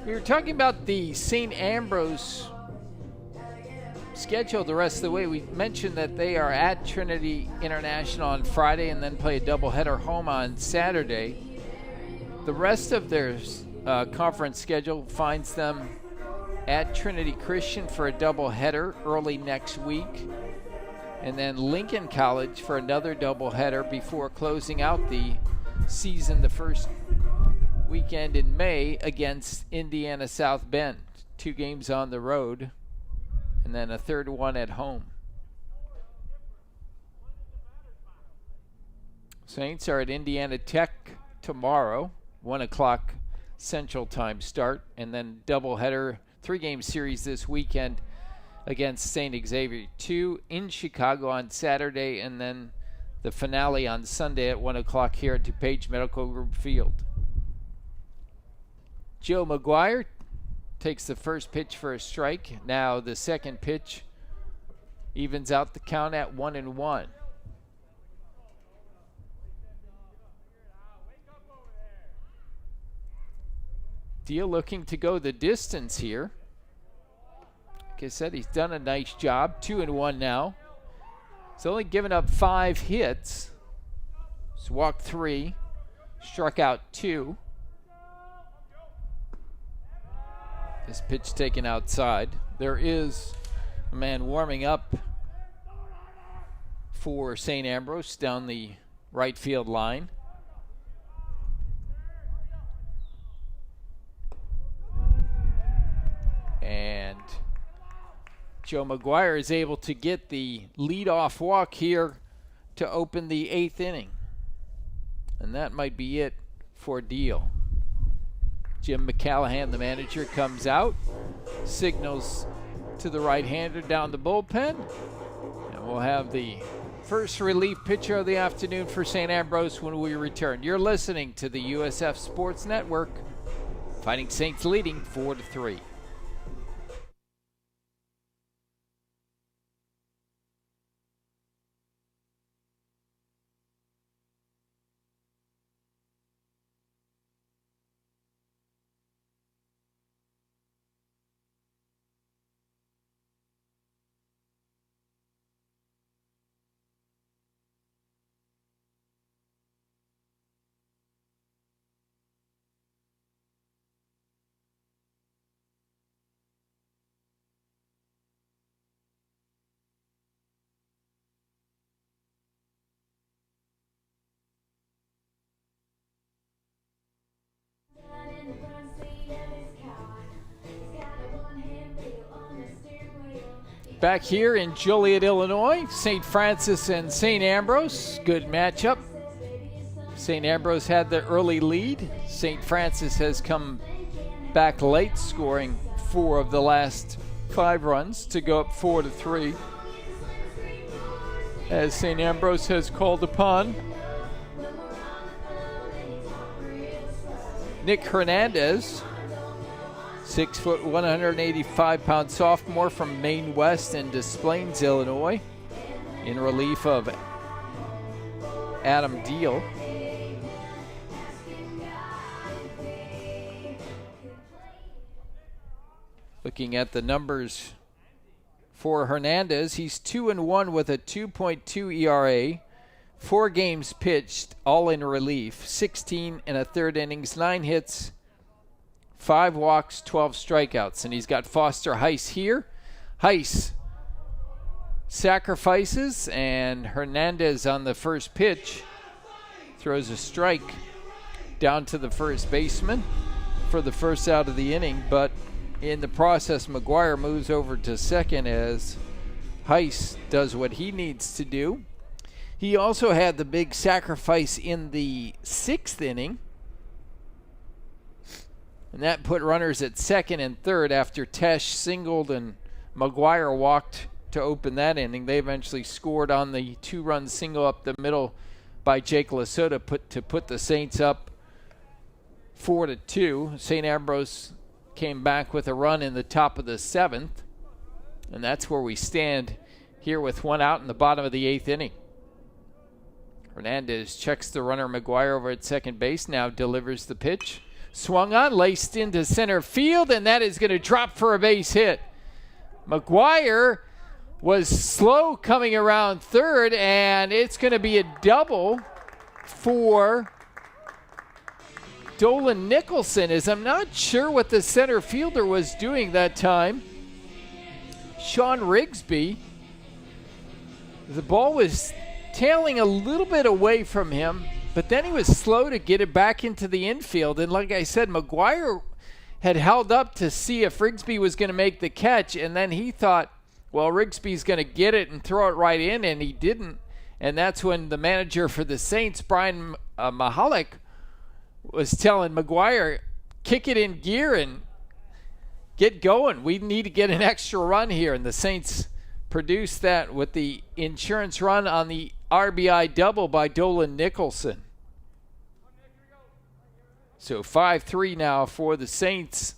We were talking about the St. Ambrose schedule the rest of the way. We mentioned that they are at Trinity International on Friday and then play a doubleheader home on Saturday. The rest of their conference schedule finds them at Trinity Christian for a doubleheader early next week, and then Lincoln College for another doubleheader before closing out the season the first weekend in May against Indiana South Bend. 2 games on the road, and then a third one at home. Saints are at Indiana Tech tomorrow, 1 o'clock Central Time start, and then doubleheader 3-game series this weekend against St. Xavier. 2 in Chicago on Saturday, and then the finale on Sunday at 1 o'clock here at DuPage Medical Group Field. Joe McGuire takes the first pitch for a strike. Now the second pitch evens out the count at 1-1. Deal looking to go the distance here. Like I said, he's done a nice job. 2-1 now. He's only given up 5 hits. He's walked 3, struck out 2. This pitch taken outside. There is a man warming up for St. Ambrose down the right field line. And Joe McGuire is able to get the leadoff walk here to open the 8th inning. And that might be it for Deal. Jim McCallahan, the manager, comes out, signals to the right-hander down the bullpen, and we'll have the first relief pitcher of the afternoon for St. Ambrose when we return. You're listening to the USF Sports Network. Fighting Saints leading 4-3. Back here in Joliet, Illinois, St. Francis and St. Ambrose. Good matchup. St. Ambrose had the early lead. St. Francis has come back late, scoring 4 of the last 5 runs to go up 4-3. As St. Ambrose has called upon Nick Hernandez, 6 foot, 185-pound sophomore from Maine West in Des Plaines, Illinois, in relief of Adam Deal. Looking at the numbers for Hernandez, he's 2-1 with a 2.2 ERA, 4 games pitched, all in relief, 16 and a third innings, 9 hits, 5 walks, 12 strikeouts. And he's got Foster Heiss here. Heiss sacrifices, and Hernandez on the first pitch throws a strike down to the first baseman for the first out of the inning. But in the process, McGuire moves over to second as Heiss does what he needs to do. He also had the big sacrifice in the 6th inning, and that put runners at second and third after Tesh singled and McGuire walked to open that inning. They eventually scored on the 2-run single up the middle by Jake Lasota to put the Saints up 4-2. St. Ambrose came back with a run in the top of the 7th, and that's where we stand here with 1 out in the bottom of the 8th inning. Hernandez checks the runner McGuire over at second base, now delivers the pitch. Swung on, laced into center field, and that is going to drop for a base hit. McGuire was slow coming around third, and it's going to be a double for Dolan Nicholson, as I'm not sure what the center fielder was doing that time. Sean Rigsby, the ball was tailing a little bit away from him, but then he was slow to get it back into the infield. And like I said, McGuire had held up to see if Rigsby was going to make the catch, and then he thought, well, Rigsby's going to get it and throw it right in, and he didn't. And that's when the manager for the Saints, Brian Mahalik, was telling McGuire, kick it in gear and get going. We need to get an extra run here. And the Saints produced that with the insurance run on the RBI double by Dolan Nicholson. So 5-3 now for the Saints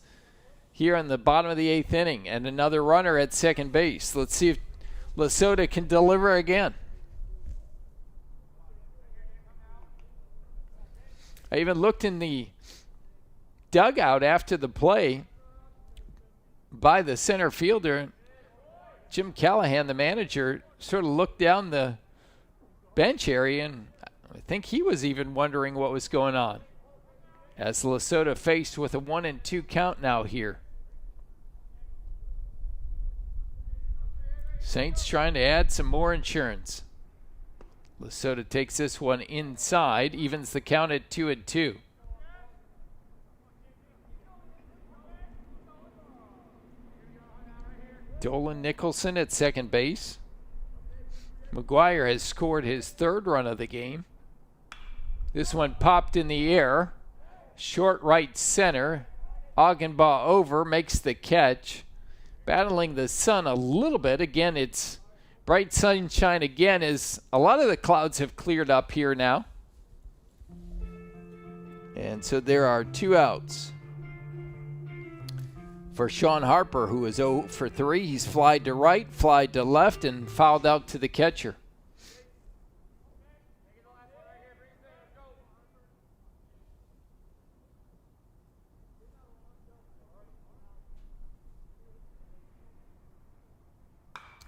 here in the bottom of the 8th inning. And another runner at second base. Let's see if Lesota can deliver again. I even looked in the dugout after the play by the center fielder. Jim Callahan, the manager, sort of looked down the bench area, and I think he was even wondering what was going on, as Lesota faced with a 1-2 count now here. Saints trying to add some more insurance. Lesota takes this one inside, evens the count at 2-2. Dolan Nicholson at second base. McGuire has scored his third run of the game. This one popped in the air. Short right center. Augenbaugh over, makes the catch. Battling the sun a little bit. Again, it's bright sunshine again, as a lot of the clouds have cleared up here now. And so there are 2 outs for Sean Harper, who is 0 for 3. He's flied to right, flied to left, and fouled out to the catcher.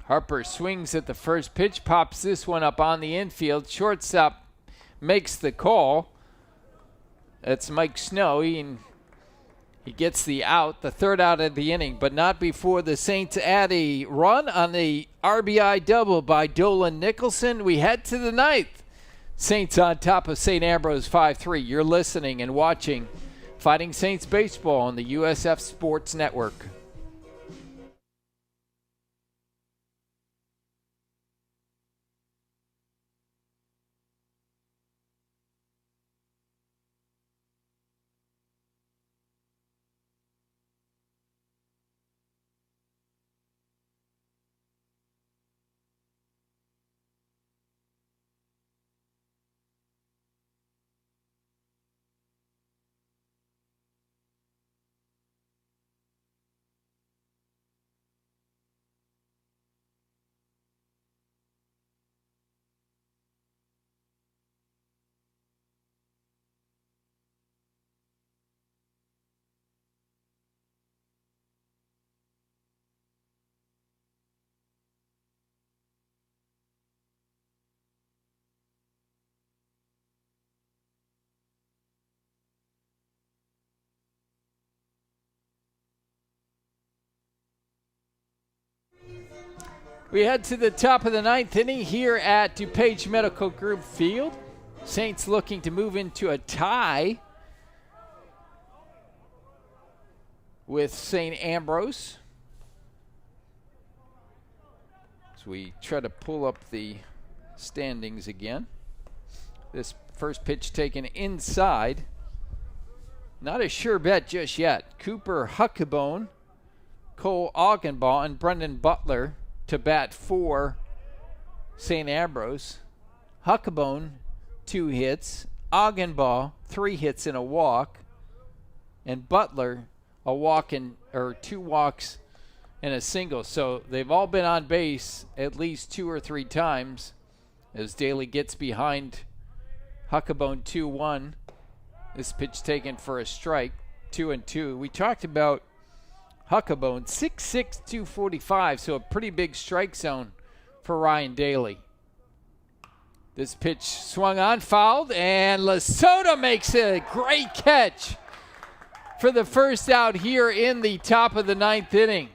Harper swings at the first pitch, pops this one up on the infield. Shortstop makes the call. That's Mike Snow. He gets the out, the third out of the inning, but not before the Saints add a run on the RBI double by Dolan Nicholson. We head to the 9th. Saints on top of St. Ambrose 5-3. You're listening and watching Fighting Saints Baseball on the USF Sports Network. We head to the top of the 9th inning here at DuPage Medical Group Field. Saints looking to move into a tie with St. Ambrose. As we try to pull up the standings again. This first pitch taken inside. Not a sure bet just yet. Cooper Huckabone, Cole Augenbaugh, and Brendan Butler to bat for St. Ambrose. Huckabone, 2 hits. Augenbaugh, 3 hits and a walk. And Butler, a walk and or 2 walks and a single. So they've all been on base at least 2 or 3 times as Daly gets behind Huckabone 2-1. This pitch taken for a strike, 2-2. We talked about Huckabone, 6'6", 245, so a pretty big strike zone for Ryan Daly. This pitch swung on, fouled, and Lesota makes a great catch for the first out here in the top of the ninth inning.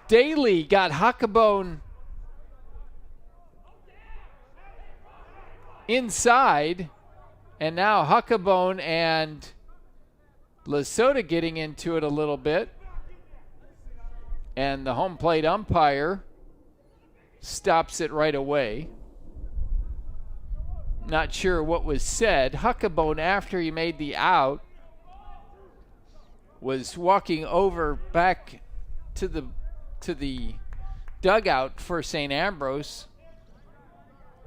Daly got Huckabone inside, and now Huckabone and Lesota getting into it a little bit. And the home plate umpire stops it right away. Not sure what was said. Huckabone, after he made the out, was walking over back to the dugout for St. Ambrose.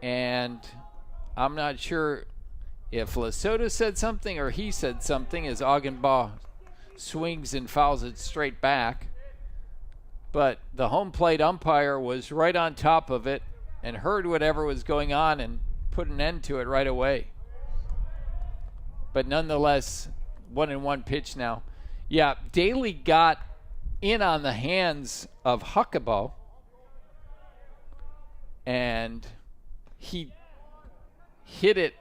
And I'm not sure if Lesota said something or he said something as Augenbaugh swings and fouls it straight back. But the home plate umpire was right on top of it and heard whatever was going on and put an end to it right away. But nonetheless, 1-1 pitch now. Yeah, Daly got in on the hands of Huckabee, and he hit it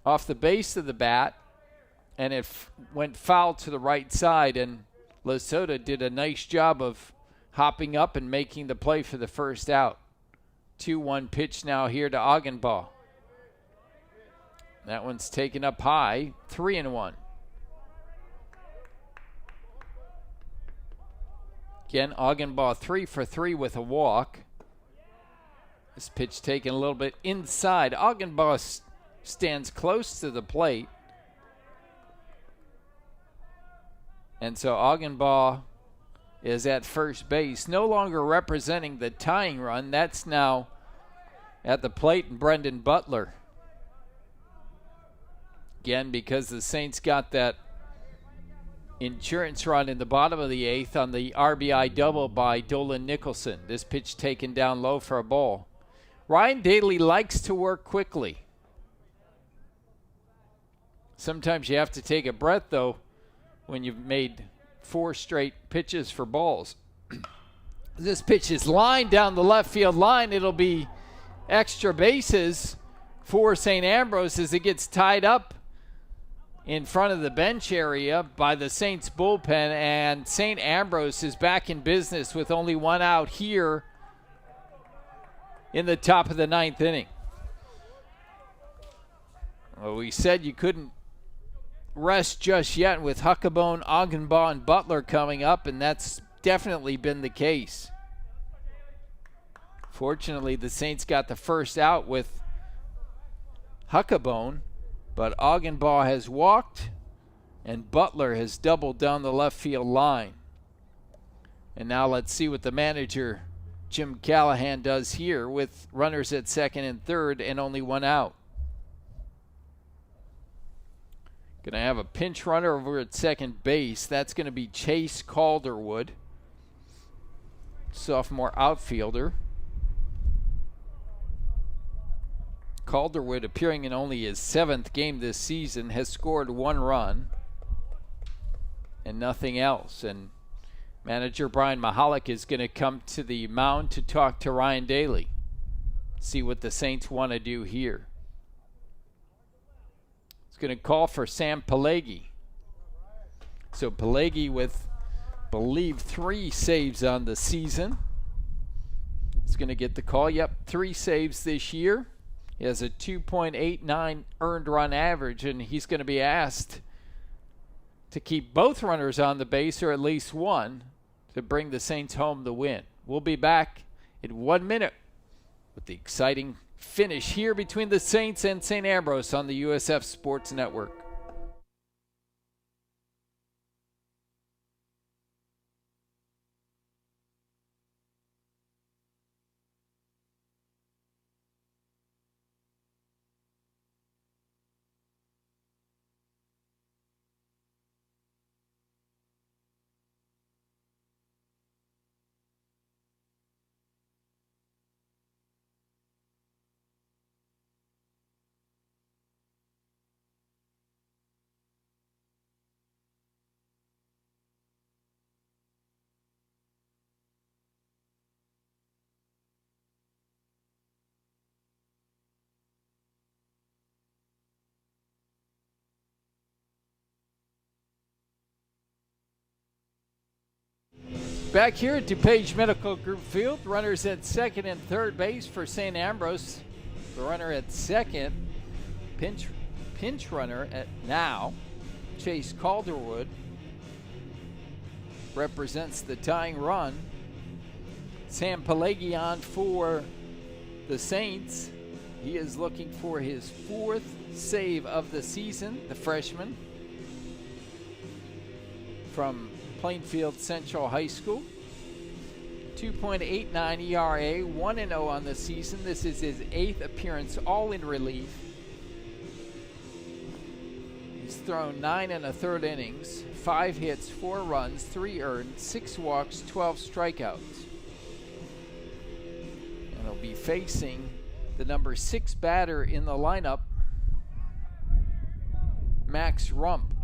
off the base of the bat, and it went foul to the right side, and Lesota did a nice job of hopping up and making the play for the first out. 2-1 pitch now here to Augenbaugh. That one's taken up high, 3-1. Again, Augenbaugh 3 for 3 with a walk. This pitch taken a little bit inside. Augenbaugh stands close to the plate. And so Augenbaugh is at first base, no longer representing the tying run. That's now at the plate, and Brendan Butler. Again, because the Saints got that insurance run in the bottom of the eighth on the RBI double by Dolan Nicholson. This pitch taken down low for a ball. Ryan Daly likes to work quickly. Sometimes you have to take a breath, though, when you've made 4 straight pitches for balls. This pitch is lined down the left field line. It'll be extra bases for St. Ambrose as it gets tied up in front of the bench area by the Saints bullpen, and St. Ambrose is back in business with only 1 out here in the top of the ninth inning. Well, we said you couldn't rest just yet with Huckabone, Augenbaugh, and Butler coming up, and that's definitely been the case. Fortunately, the Saints got the first out with Huckabone, but Augenbaugh has walked, and Butler has doubled down the left field line. And now let's see what the manager, Jim Callahan, does here with runners at second and third and only 1 out. Going to have a pinch runner over at second base. That's going to be Chase Calderwood, sophomore outfielder. Calderwood, appearing in only his 7th game this season, has scored 1 run and nothing else. And manager Brian Mahalik is going to come to the mound to talk to Ryan Daly, see what the Saints want to do here. Going to call for Sam Pelegi. So Pelegi with, believe, 3 saves on the season. He's going to get the call. Yep, 3 saves this year. He has a 2.89 earned run average, and he's going to be asked to keep both runners on the base, or at least one, to bring the Saints home the win. We'll be back in 1 minute with the exciting finish here between the Saints and St. Ambrose on the USF Sports Network. Back here at DuPage Medical Group Field, runners at second and third base for St. Ambrose. The runner at second, pinch runner at now, Chase Calderwood, represents the tying run. Sam Pelagion for the Saints. He is looking for his fourth save of the season, the freshman from Plainfield Central High School. 2.89 ERA, 1-0 on the season. This is his 8th appearance, all in relief. He's thrown 9 1/3 innings, 5 hits, 4 runs, 3 earned, 6 walks, 12 strikeouts. And he'll be facing the number 6 batter in the lineup, Max Rump.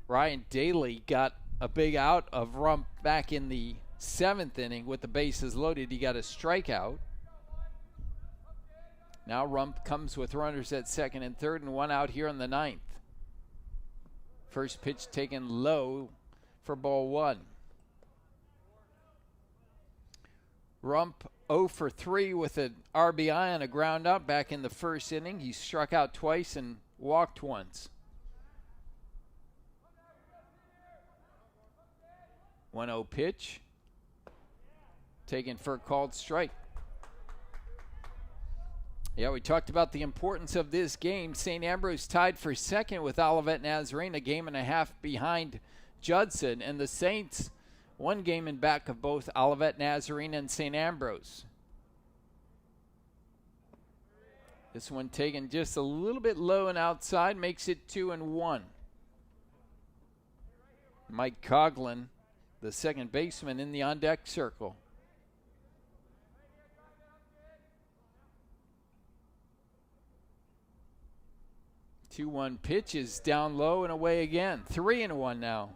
Ryan Daly got a big out of Rump back in the 7th inning with the bases loaded. He got a strikeout. Now Rump comes with runners at second and third and 1 out here in the 9th. First pitch taken low for ball 1. Rump 0 for 3 with an RBI and a ground out back in the first inning. He struck out twice and walked once. 1-0 pitch, taken for a called strike. Yeah, we talked about the importance of this game. St. Ambrose tied for second with Olivet Nazarene, a game and a half behind Judson, and the Saints 1 game in back of both Olivet Nazarene and St. Ambrose. This one taken just a little bit low and outside, makes it 2-1. Mike Coughlin, the second baseman, in the on-deck circle. The 2-1 pitch is down low and away again. 3-1 now.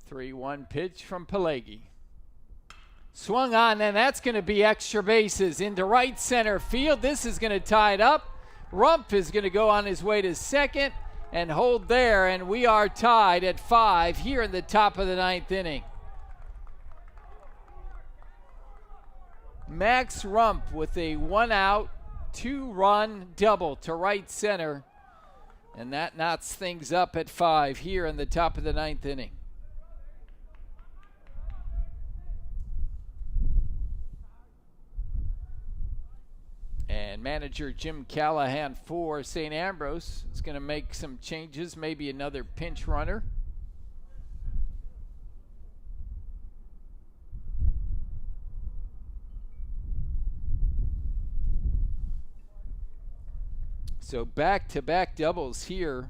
Three-one pitch from Pelagi. Swung on, and that's going to be extra bases into right center field. This is going to tie it up. Rump is going to go on his way to second and hold there, and we are tied at 5 here in the top of the 9th inning. Max Rump with a 1-out, 2-run double to right center, and that knots things up at 5 here in the top of the 9th inning. And manager Jim Callahan for St. Ambrose is going to make some changes, maybe another pinch runner. So back-to-back doubles here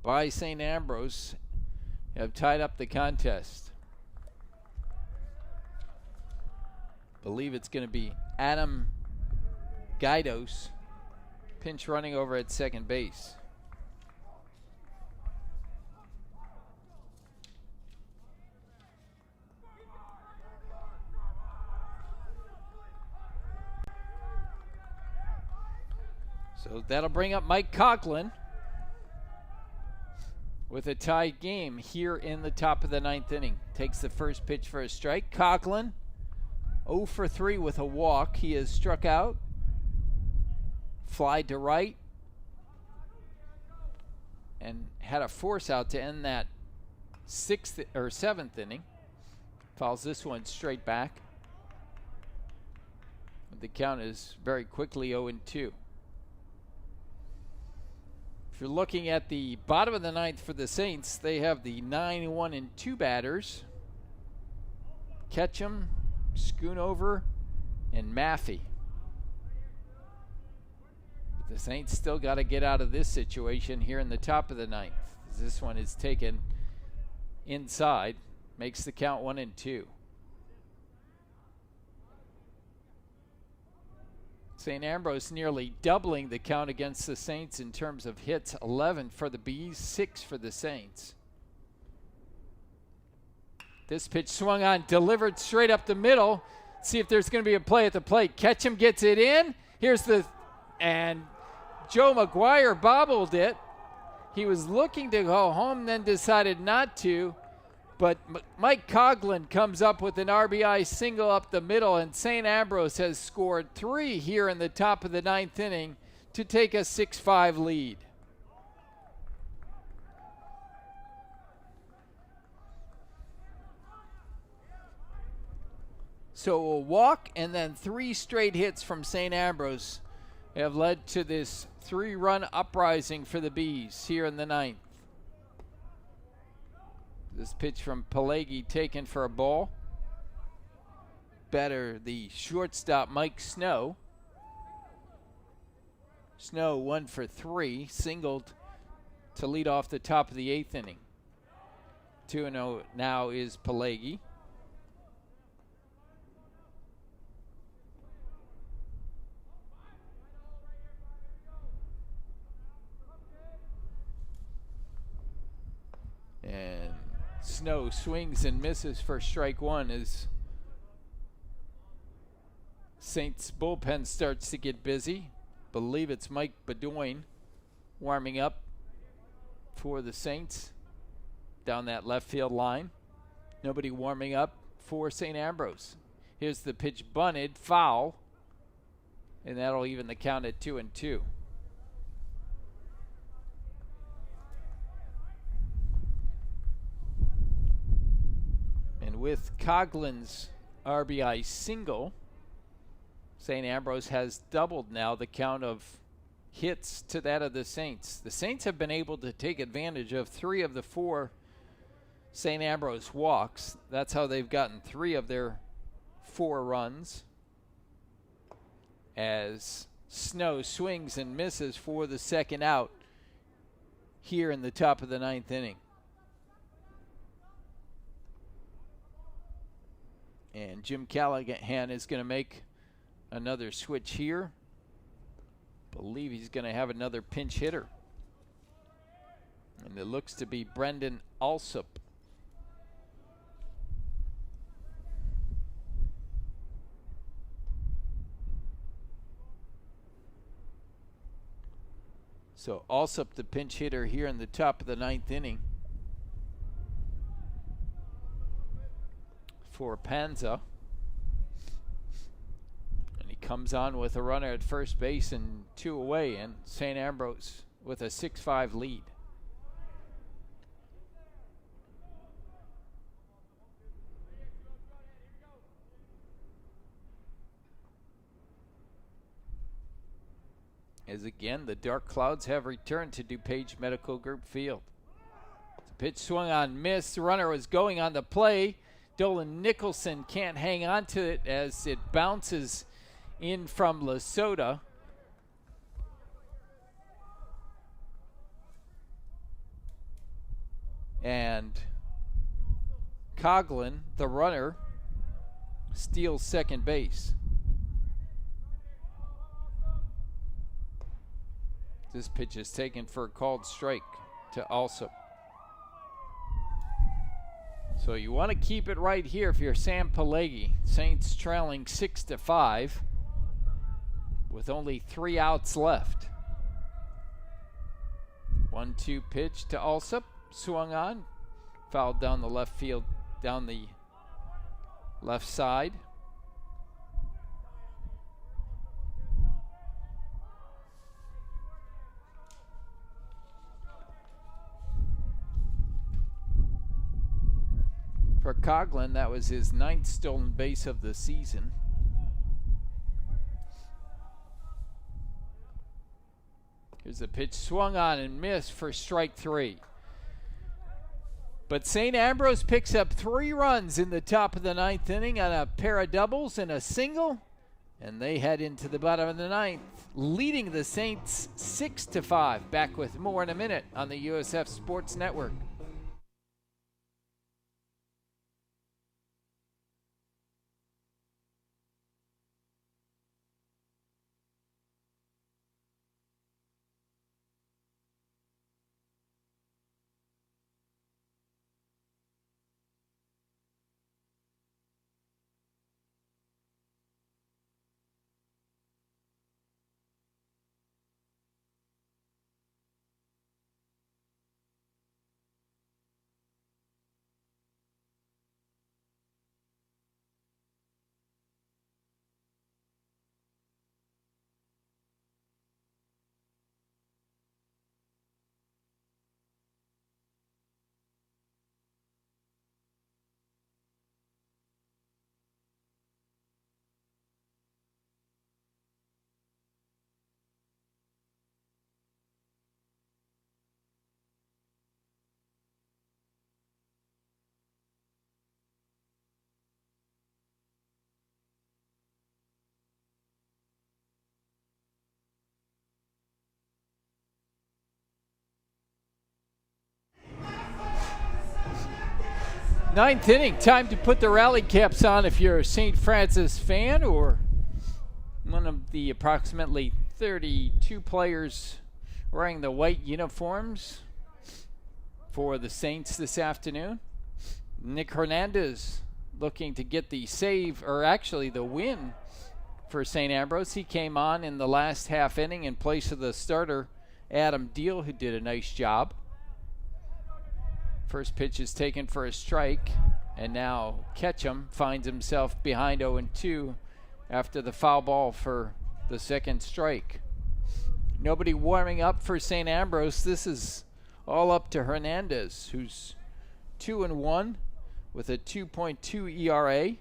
by St. Ambrose have tied up the contest. Believe it's going to be Adam Guidos pinch running over at second base. So that'll bring up Mike Coughlin with a tied game here in the top of the 9th inning. Takes the first pitch for a strike. Coughlin 0 for 3 with a walk. He has struck out. Fly to right and had a force out to end that 7th inning. Fouls this one straight back. The count is very quickly 0-2. If you're looking at the bottom of the 9th for the Saints, they have the 9-1-2 batters: Ketchum, Schoonover, and Maffey. The Saints still got to get out of this situation here in the top of the 9th. This one is taken inside, makes the count 1-2. St. Ambrose nearly doubling the count against the Saints in terms of hits. 11 for the Bees, 6 for the Saints. This pitch swung on, delivered straight up the middle. See if there's going to be a play at the plate. Ketchum gets it in. And Joe McGuire bobbled it. He was looking to go home, then decided not to. But Mike Coughlin comes up with an RBI single up the middle, and St. Ambrose has scored 3 here in the top of the 9th inning to take a 6-5 lead. So a walk and then 3 straight hits from St. Ambrose have led to this 3-run uprising for the Bees here in the 9th. This pitch from Pelagi taken for a ball. Batter, the shortstop, Mike Snow. Snow 1 for 3, singled to lead off the top of the 8th inning. 2-0 now is Pelagi. And Snow swings and misses for strike 1 as Saints bullpen starts to get busy. Believe it's Mike Bedoin warming up for the Saints down that left field line. Nobody warming up for St. Ambrose. Here's the pitch bunted, foul, and that'll even the count at 2-2. And with Coughlin's RBI single, St. Ambrose has doubled now the count of hits to that of the Saints. The Saints have been able to take advantage of 3 of the 4 St. Ambrose walks. That's how they've gotten 3 of their 4 runs, as Snow swings and misses for the second out here in the top of the 9th inning. And Jim Callahan is going to make another switch here. Believe he's going to have another pinch hitter. And it looks to be Brendan Alsop. So Alsop, the pinch hitter here in the top of the 9th inning for Panza. And he comes on with a runner at first base and 2 away, and St. Ambrose with a 6-5 lead. As again, the dark clouds have returned to DuPage Medical Group Field. The pitch swung on, missed. The runner was going on the play. Dolan Nicholson can't hang on to it as it bounces in from Lesota. And Coughlin, the runner, steals second base. This pitch is taken for a called strike to Alsop. So you want to keep it right here if you're Sam Pelagi. Saints trailing 6-5 with only 3 outs left. 1-2 pitch to Alsop, swung on, fouled down the left field, down the left side. For Coughlin, that was his 9th stolen base of the season. Here's a pitch swung on and missed for strike 3. But St. Ambrose picks up 3 runs in the top of the 9th inning on a pair of doubles and a single, and they head into the bottom of the 9th, leading the Saints 6-5. Back with more in a minute on the USF Sports Network. Ninth inning, time to put the rally caps on if you're a St. Francis fan or one of the approximately 32 players wearing the white uniforms for the Saints this afternoon. Nick Hernandez looking to get the save, or actually the win for St. Ambrose. He came on in the last half inning in place of the starter, Adam Deal, who did a nice job. First pitch is taken for a strike, and now Ketchum finds himself behind 0-2 after the foul ball for the second strike. Nobody warming up for St. Ambrose. This is all up to Hernandez, who's 2-1 with a 2.2 ERA.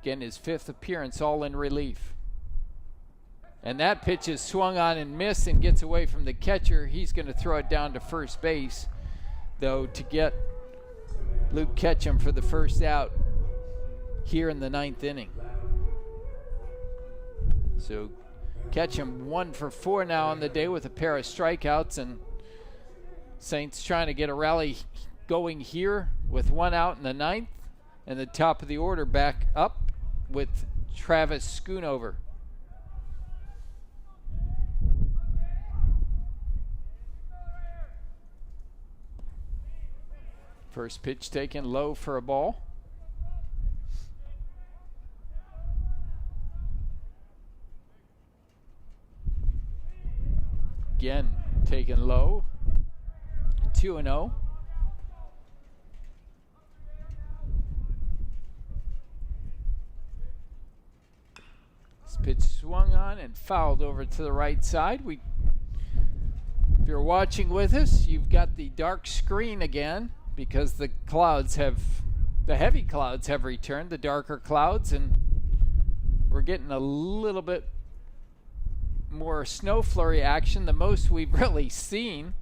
Again, his fifth appearance, all in relief. And that pitch is swung on and missed and gets away from the catcher. He's going to throw it down to first base, though, to get Luke Ketchum for the first out here in the ninth inning. So Ketchum 1 for 4 now on the day with a pair of strikeouts, and Saints trying to get a rally going here with 1 out in the ninth, and the top of the order back up with Travis Schoonover. First pitch taken low for a ball. Again, taken low. 2-0. This pitch swung on and fouled over to the right side. If you're watching with us, you've got the dark screen again, because the heavy clouds have returned, the darker clouds, and we're getting a little bit more snow flurry action. The most we've really seen.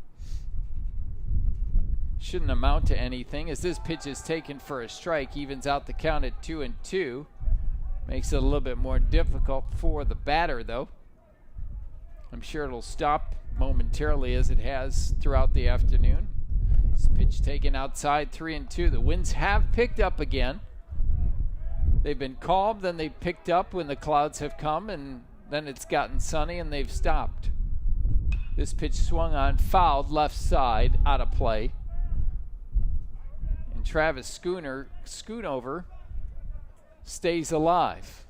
Shouldn't amount to anything, as this pitch is taken for a strike, evens out the count at 2-2. Makes it a little bit more difficult for the batter, though. I'm sure it'll stop momentarily, as it has throughout the afternoon. This pitch taken outside, 3-2. The winds have picked up again. They've been calm, then they picked up when the clouds have come, and then it's gotten sunny and they've stopped. This pitch swung on, fouled left side, out of play. And Travis Schoonover stays alive.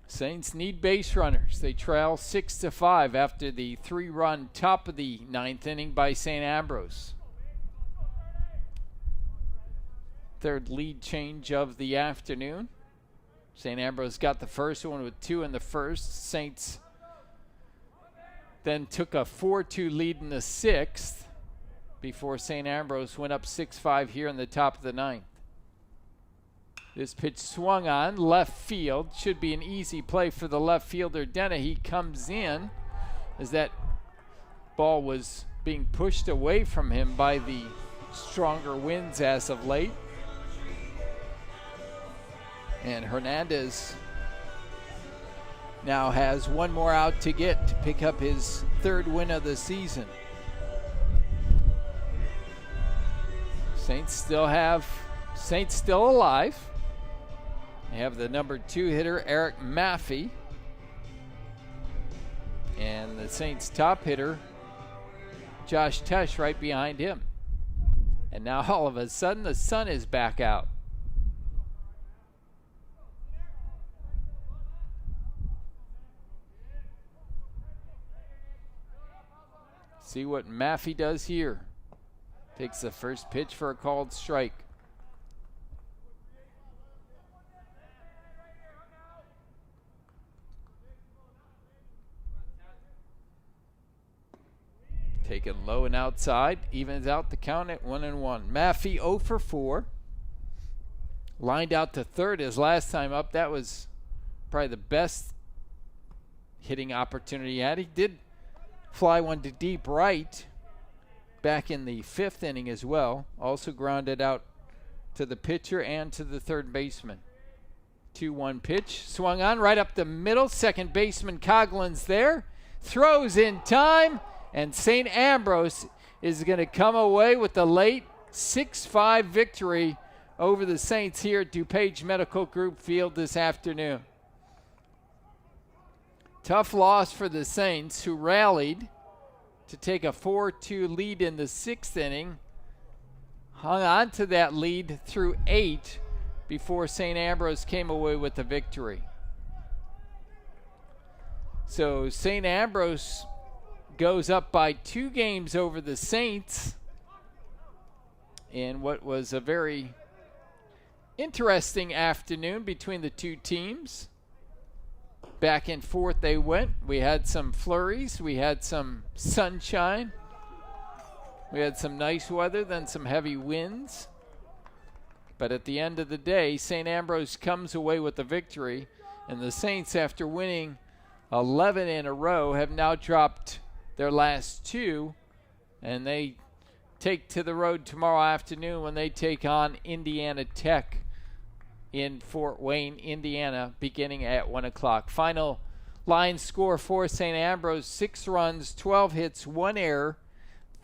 Saints need base runners. They trail 6-5 after the 3-run top of the ninth inning by St. Ambrose. Third lead change of the afternoon. St. Ambrose got the first one with 2 in the first. Saints then took a 4-2 lead in the sixth before St. Ambrose went up 6-5 here in the top of the ninth. This pitch swung on, left field. Should be an easy play for the left fielder, Dennehy. Comes in as that ball was being pushed away from him by the stronger winds as of late. And Hernandez now has one more out to get to pick up his third win of the season. Saints still alive. They have the number 2 hitter, Eric Maffey. And the Saints' top hitter, Josh Tesh, right behind him. And now all of a sudden the sun is back out. See what Maffey does here. Takes the first pitch for a called strike. Taken low and outside, evens out the count at 1-1. Maffey 0 for 4. Lined out to third his last time up. That was probably the best hitting opportunity he had. He did fly one to deep right back in the 5th inning as well. Also grounded out to the pitcher and to the third baseman. 2-1 pitch. Swung on right up the middle. Second baseman Coughlin's there. Throws in time. And St. Ambrose is going to come away with the late 6-5 victory over the Saints here at DuPage Medical Group Field this afternoon. Tough loss for the Saints, who rallied to take a 4-2 lead in the 6th inning, hung on to that lead through 8 before St. Ambrose came away with the victory. So St. Ambrose goes up by 2 games over the Saints in what was a very interesting afternoon between the two teams. Back and forth they went. We had some flurries. We had some sunshine. We had some nice weather, then some heavy winds. But at the end of the day, St. Ambrose comes away with the victory. And the Saints, after winning 11 in a row, have now dropped their last 2. And they take to the road tomorrow afternoon when they take on Indiana Tech in Fort Wayne, Indiana, beginning at 1 o'clock. Final line score for St. Ambrose: 6 runs, 12 hits, 1 error,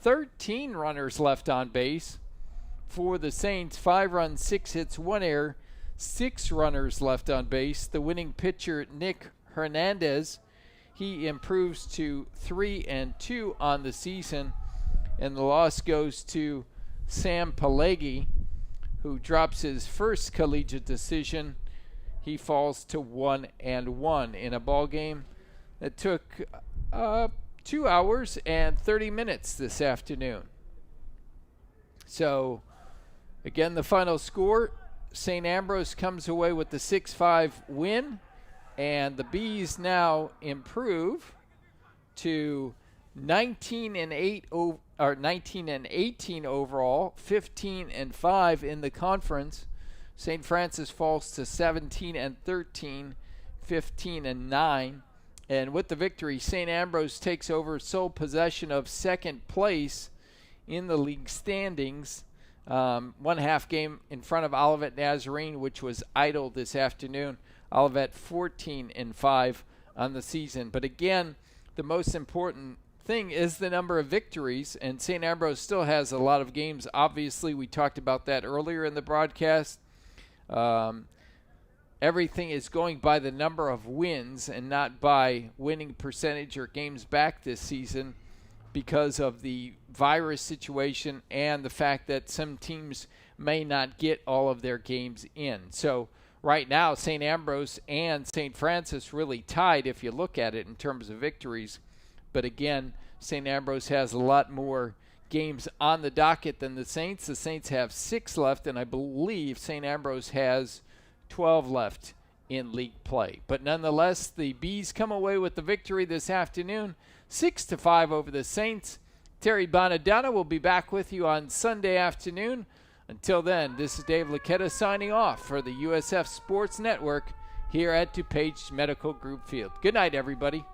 13 runners left on base. For the Saints, 5 runs, 6 hits, 1 error, 6 runners left on base. The winning pitcher, Nick Hernandez, he improves to 3-2 on the season. And the loss goes to Sam Pelegi, who drops his first collegiate decision. He falls to 1-1 in a ball game that took 2 hours and 30 minutes this afternoon. So, again, the final score, St. Ambrose comes away with the 6-5 win, and the Bees now improve to 19-18 overall, 15-5 in the conference. St. Francis falls to 17-13, 15-9. And with the victory, St. Ambrose takes over sole possession of second place in the league standings. 1/2 game in front of Olivet Nazarene, which was idle this afternoon. Olivet 14-5 on the season. But again, the most important thing is the number of victories, and St. Ambrose still has a lot of games. Obviously, we talked about that earlier in the broadcast. Everything is going by the number of wins and not by winning percentage or games back this season because of the virus situation and the fact that some teams may not get all of their games in. So right now, St. Ambrose and St. Francis really tied if you look at it in terms of victories. But again, St. Ambrose has a lot more games on the docket than the Saints. The Saints have 6 left, and I believe St. Ambrose has 12 left in league play. But nonetheless, the Bees come away with the victory this afternoon, 6-5 over the Saints. Terry Bonadonna will be back with you on Sunday afternoon. Until then, this is Dave Laquetta signing off for the USF Sports Network here at DuPage Medical Group Field. Good night, everybody.